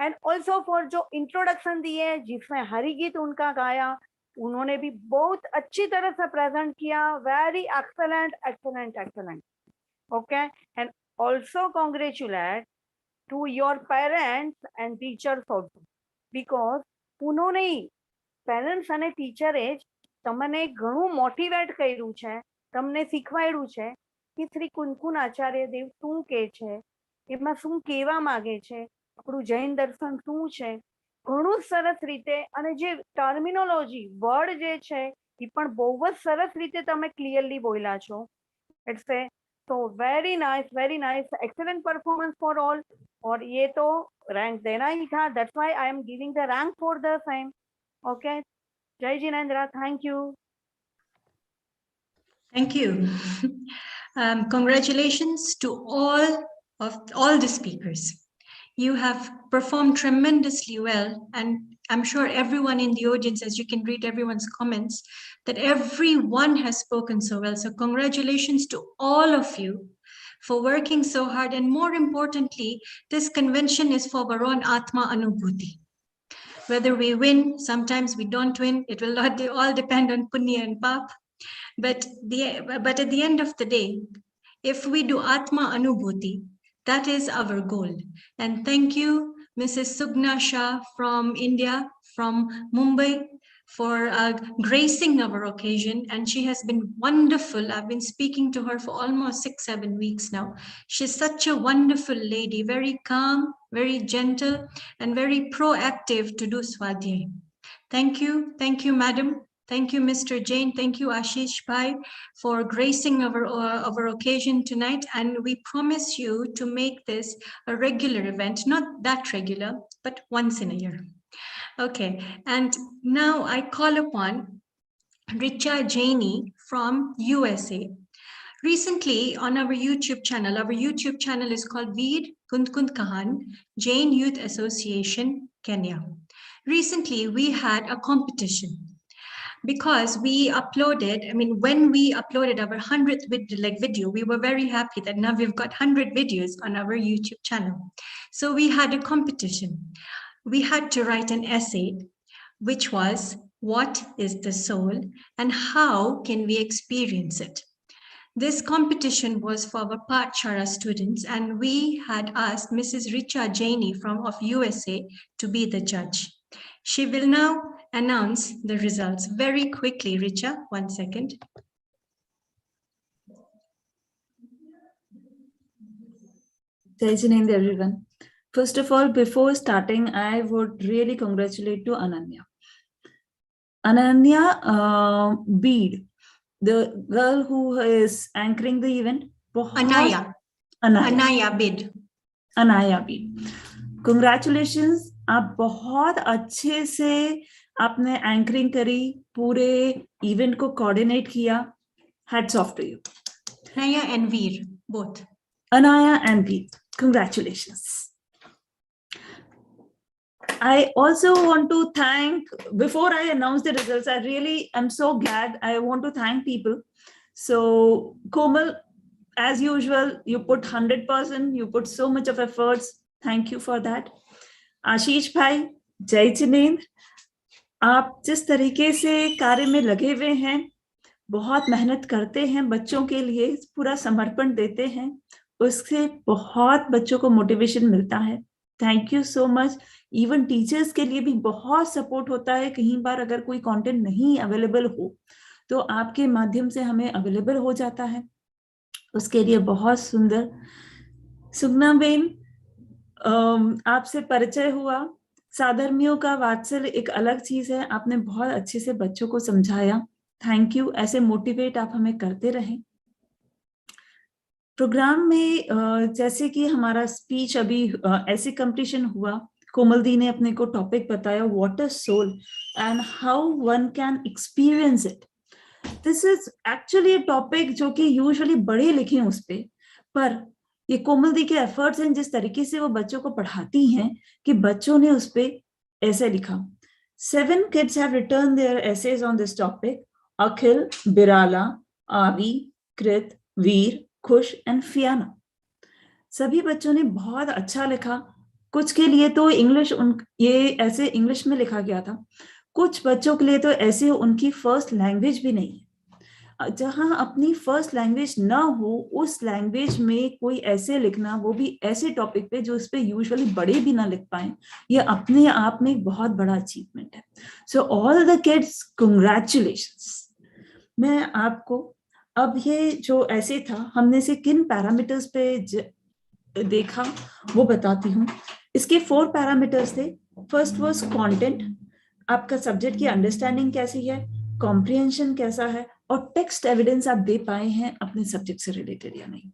and also for जो इंट्रोडक्शन दिए जिसमें हरिगीत उनका गाया, उन्होंने भी बहुत अच्छी तरह से प्रेजेंट किया. Very excellent excellent excellent. Okay, and also congratulate to your parents and teachers also, because उन्होंने पेरेंट्स અને ટીચરે જ તમને ઘણું મોટિવેટ કર્યું છે, તમને શીખવાડ્યું છે કે શ્રી કુનકુન આચાર્ય દેવ શું કહે છે, એમાં શું કહેવા માંગે છે, આપણું જૈન દર્શન શું છે. ઘણું સરસ રીતે, અને જે ટર્મિનોલોજી વર્ડ જે છે એ પણ બહુ જ સરસ રીતે તમે ક્લિયરલી બોલ્યા છો. It's a so very nice, excellent performance for all. और ये तो रैंक देना ही था, that's why I am giving the rank for the same. Okay, Jai Jinendra, thank you. Thank you. Congratulations to all the speakers. You have performed tremendously well, and I'm sure everyone in the audience, as you can read everyone's comments, that everyone has spoken so well. So congratulations to all of you for working so hard. And more importantly, this convention is for our own Atma Anubhuti. Whether we win, sometimes we don't win, it will not all depend on Punya and Pap. But at the end of the day, if we do Atma Anubhuti, that is our goal. And thank you, Mrs. Sugna Shah from India, from Mumbai, for gracing our occasion. And she has been wonderful. I've been speaking to her for almost 6-7 weeks now. She's such a wonderful lady, very calm, very gentle, and very proactive to do Swadhyay. Thank you, madam. Thank you, Mr. Jain. Thank you, Ashish Bhai, for gracing our occasion tonight. And we promise you to make this a regular event, not that regular, but once in a year. Okay, and now I call upon Richa Jaini from USA. Recently on our YouTube channel is called Veer, Kundkund, Kahan, Jain Youth Association, Kenya. Recently we had a competition, because we uploaded, when we uploaded our 100th video, we were very happy that now we've got 100 videos on our YouTube channel. So we had a competition. We had to write an essay, which was, what is the soul and how can we experience it? This competition was for our Pathshara students, and we had asked Mrs. Richa Jaini of USA to be the judge. She will now announce the results. Very quickly, Richa, 1 second. Jai Jinendra, everyone. First of all, before starting, I would really congratulate to Ananya. Ananya Bead, the girl who is anchoring the event. Anaya Bead. Congratulations. आप बहुत अच्छे से आपने anchoring करी, पूरे event को coordinate किया. Hats off to you. Anaya and Veer, both. Anaya and Veer, congratulations. I also want to thank, before I announce the results, I really am so glad. I want to thank people. So Komal, as usual, you put 100%, you put so much of efforts. Thank you for that. आशीष भाई, जय जिनेंद्र, आप जिस तरीके से कार्य में लगे हुए हैं, बहुत मेहनत करते हैं बच्चों के लिए, पूरा समर्पण देते हैं, उससे बहुत बच्चों को मोटिवेशन मिलता है। Thank you so much. Even teachers के लिए भी बहुत सपोर्ट होता है, कहीं बार अगर कोई कंटेंट नहीं अवेलेबल हो तो आपके माध्यम से हमें अवेलेबल हो जाता है, उसके लिए बहुत सुंदर। सुगना बेन, आपसे परिचय हुआ। साधर्मियों का वात्सल्य एक अलग चीज है, आपने बहुत अच्छे से बच्चों को समझाया, थैंक यू। ऐसे मोटिवेट आप हमें करते रहें। प्रोग्राम में जैसे कि हमारा स्पीच अभी ऐसे कंपटीशन हुआ, कोमल दी ने अपने को टॉपिक बताया, what is soul and how one can experience it. This is actually a topic जो कि यूजुअली बड़े लिखे उस पे, पर ये कोमल दी के एफर्ट्स हैं, जिस तरीके से वो बच्चों को पढ़ाती हैं कि बच्चों ने उस पे ऐसे लिखा। 7 kids have written their essays on this topic. Akhil, Birala, Avi, Krit, Veer, खुश एंड फियाना। सभी बच्चों ने बहुत अच्छा लिखा। कुछ के लिए तो इंग्लिश ये ऐसे इंग्लिश में लिखा गया था, कुछ बच्चों के लिए तो ऐसे उनकी फर्स्ट लैंग्वेज भी नहीं है। जहां अपनी फर्स्ट लैंग्वेज ना हो उस लैंग्वेज में कोई ऐसे लिखना, वो भी ऐसे टॉपिक पे जो इस पे यूजुअली बड़े भी ना लिख पाए, ये अपने आप में एक बहुत बड़ा अचीवमेंट है। So all the kids, congratulations. मैं आपको अब ये जो ऐसे था, हमने से किन पैरामीटर्स पे देखा वो बताती हूँ। इसके 4 पैरामीटर्स थे। फर्स्ट वाज कंटेंट, आपका सब्जेक्ट की अंडरस्टैंडिंग कैसी है, कॉम्प्रिहेंशन कैसा है, और टेक्स्ट एविडेंस आप दे पाए हैं अपने सब्जेक्ट से रिलेटेड या नहीं।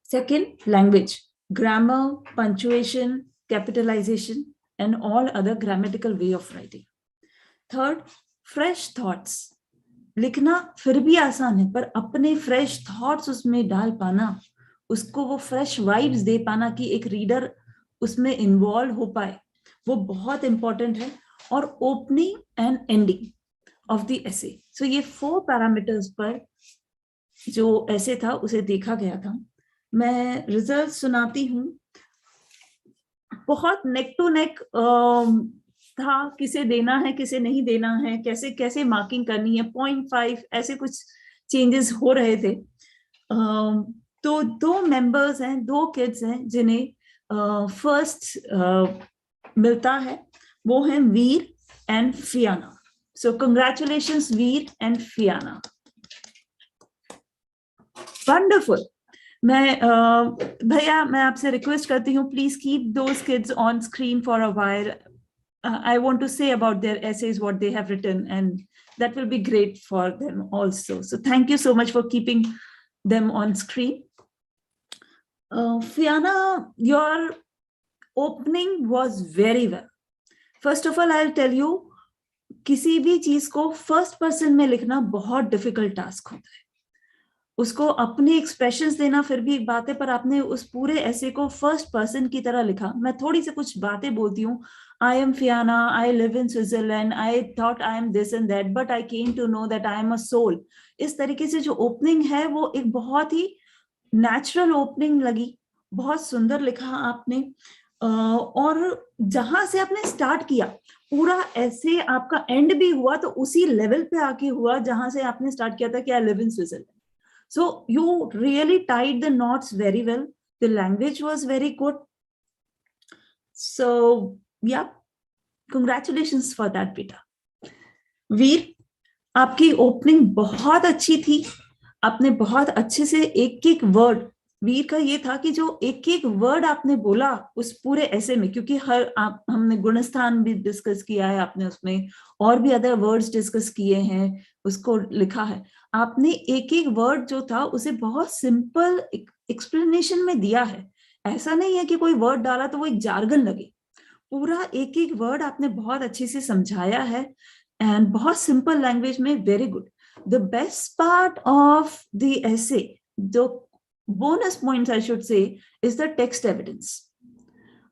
Second, language, grammar, punctuation, capitalisation and all other grammatical way of writing. Third, fresh thoughts, लिखना फिर भी आसान है, पर अपने फ्रेश थॉट्स उसमें डाल पाना, उसको वो फ्रेश वाइब्स दे पाना कि एक रीडर उसमें इन्वॉल्व हो पाए, वो बहुत इंपॉर्टेंट है। और opening and ending of the essay. So ये 4 पैरामीटर्स पर जो ऐसे था उसे देखा गया था। मैं रिजल्ट सुनाती हूँ। बहुत नेक टू नेक था, किसे देना है किसे नहीं देना है, कैसे कैसे मार्किंग करनी है, 0.5 ऐसे कुछ चेंजेस हो रहे थे। तो 2 मेंबर्स हैं, 2 किड्स हैं जिन्हें फर्स्ट मिलता है, वो हैं Veer and Fiana. So congratulations Veer and Fiana, wonderful. मैं भैया मैं आपसे रिक्वेस्ट करती हूँ, please keep those kids on screen for a while. I want to say about their essays what they have written, and that will be great for them also. So thank you so much for keeping them on screen. Fiona, your opening was very well. First of all, I'll tell you, किसी भी चीज को first person में लिखना बहुत difficult task होता है। उसको अपने एक्सप्रेशंस देना फिर भी एक बात है, पर आपने उस पूरे ऐसे को फर्स्ट पर्सन की तरह लिखा। मैं थोड़ी सी कुछ बातें बोलती हूँ। I am Fiona, I live in Switzerland, I thought I am this and that, but I came to know that I am a soul. इस तरीके से जो ओपनिंग है वो एक बहुत ही नेचुरल ओपनिंग लगी, बहुत सुंदर लिखा आपने। और जहां से आपने स्टार्ट किया पूरा ऐसे आपका एंड भी हुआ तो उसी लेवल पे आके हुआ जहां से आपने स्टार्ट किया था कि I live in Switzerland. So you really tied the knots very well. The language was very good. So yeah, congratulations for that, beta. वीर, आपकी ओपनिंग बहुत अच्छी थी, आपने बहुत अच्छे से एक एक वर्ड, वीर का ये था कि जो एक एक वर्ड आपने बोला उस पूरे ऐसे में, क्योंकि हमने गुणस्थान भी डिस्कस किया है, आपने उसमें और भी अदर वर्ड्स डिस्कस किए हैं, उसको लिखा है। आपने एक एक वर्ड जो था उसे बहुत सिंपल एक्सप्लेनेशन में दिया है। ऐसा नहीं है कि कोई वर्ड डाला तो वो एक जार्गन लगे, पूरा एक एक वर्ड आपने बहुत अच्छे से समझाया है एंड बहुत सिंपल लैंग्वेज में, very good. The best part of the essay, जो bonus points I should say, is the text evidence.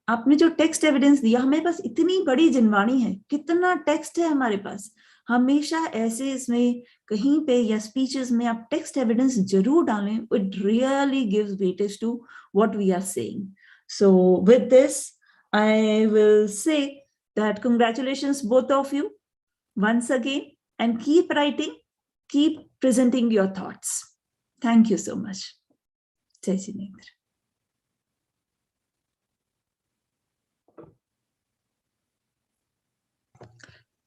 आपने जो टेक्स्ट एविडेंस दिया, हमारे पास इतनी बड़ी जिनवाणी है, कितना टेक्स्ट है हमारे पास, हमेशा ऐसे इसमें कहीं पे या स्पीचेस में आप टेक्स्ट एविडेंस जरूर डालें. It really gives weightage to what we are saying. So with this I will say that congratulations both of you once again, and keep writing, keep presenting your thoughts. Thank you so much. Jai Jinendra.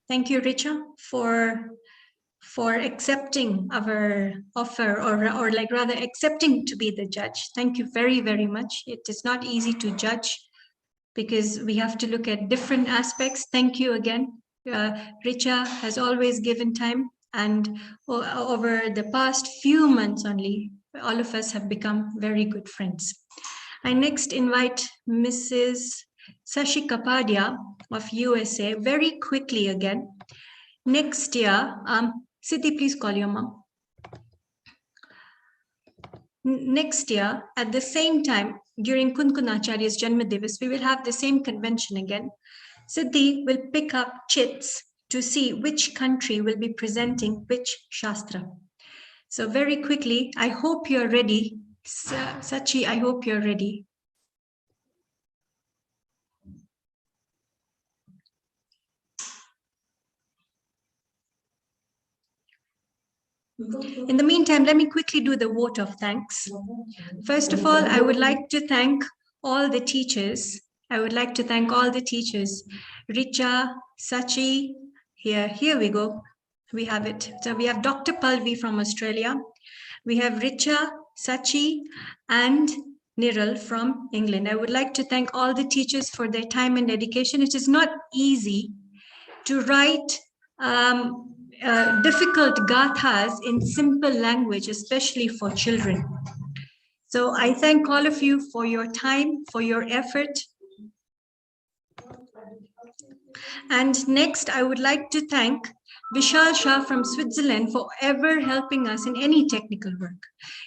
Thank you, Richa, for accepting our offer, or like rather accepting to be the judge. Thank you very, very much. It is not easy to judge because we have to look at different aspects. Thank you again. Richa has always given time, and over the past few months only, all of us have become very good friends. I next invite Mrs. Sashi Kapadia of USA very quickly again. Next year, Siddhi, please call your mom. Next year, at the same time, during Kundkund Acharya's Janma Divas, we will have the same convention again. Siddhi will pick up chits to see which country will be presenting which Shastra. So very quickly, I hope you're ready. Sachi, I hope you're ready. In the meantime, let me quickly do the vote of thanks. First of all, I would like to thank all the teachers. Richa, Sachi, here we go. We have it. So we have Dr. Palvi from Australia. We have Richa, Sachi, and Niral from England. I would like to thank all the teachers for their time and dedication. It is not easy to write difficult gathas in simple language, especially for children. So I thank all of you for your time, for your effort. And next, I would like to thank Vishal Shah from Switzerland for ever helping us in any technical work.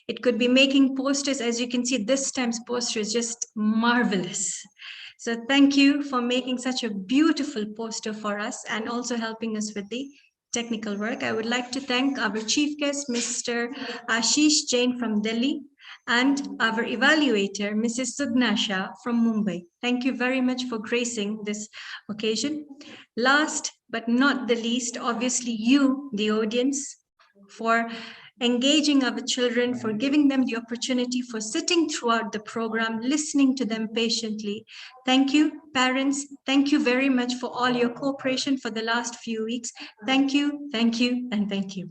It could be making posters. As you can see, this time's poster is just marvelous. So thank you for making such a beautiful poster for us and also helping us with the technical work. I would like to thank our chief guest, Mr. Ashish Jain from Delhi, and our evaluator, Mrs. Sugna Shah from Mumbai. Thank you very much for gracing this occasion. Last but not the least, obviously you, the audience, for engaging our children, for giving them the opportunity, for sitting throughout the program, listening to them patiently. Thank you, parents. Thank you very much for all your cooperation for the last few weeks. Thank you, thank you, and thank you.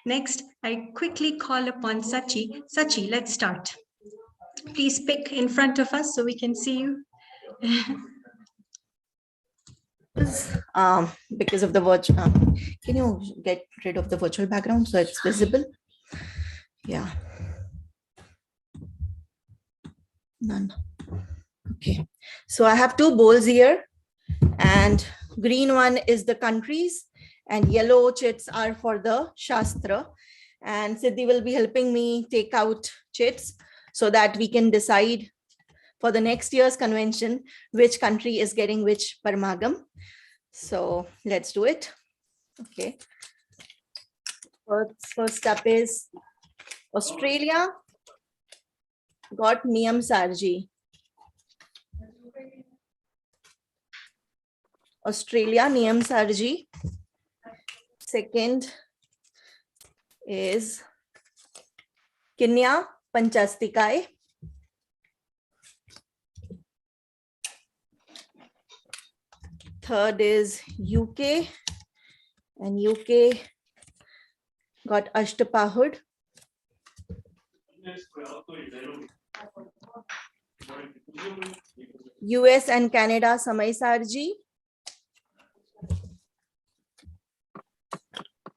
Next, I quickly call upon Sachi. Sachi, let's start. Please pick in front of us so we can see you. Because of the virtual, can you get rid of the virtual background so it's visible? Yeah. None. Okay. So I have two bowls here, and green one is the countries and yellow chits are for the Shastra. And Siddhi will be helping me take out chits so that we can decide for the next year's convention which country is getting which Paramagam. So let's do it. Okay. First up is Australia. Got Niyam Sarji. Australia, Niyam Sarji. Second is Kenya, Panchastikai. Third is UK, and UK got Ashtapahud. US and Canada, Samay Sarji.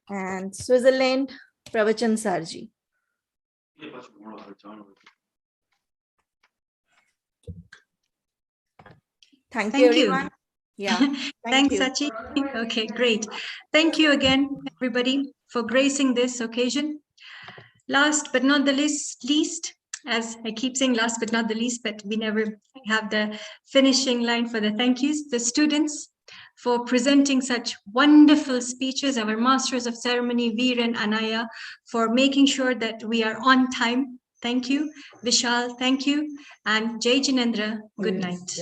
And Switzerland, Pravachan Sarji. Thank you, everyone. Yeah. Thanks, Sachi. Okay, great. Thank you again, everybody, for gracing this occasion. Last but not the least, as I keep saying last but not the least, but we never have the finishing line for the thank yous, the students for presenting such wonderful speeches, our masters of ceremony, Veer and Anaya, for making sure that we are on time. Thank you. Vishal, thank you. And Jai Jinendra, good night.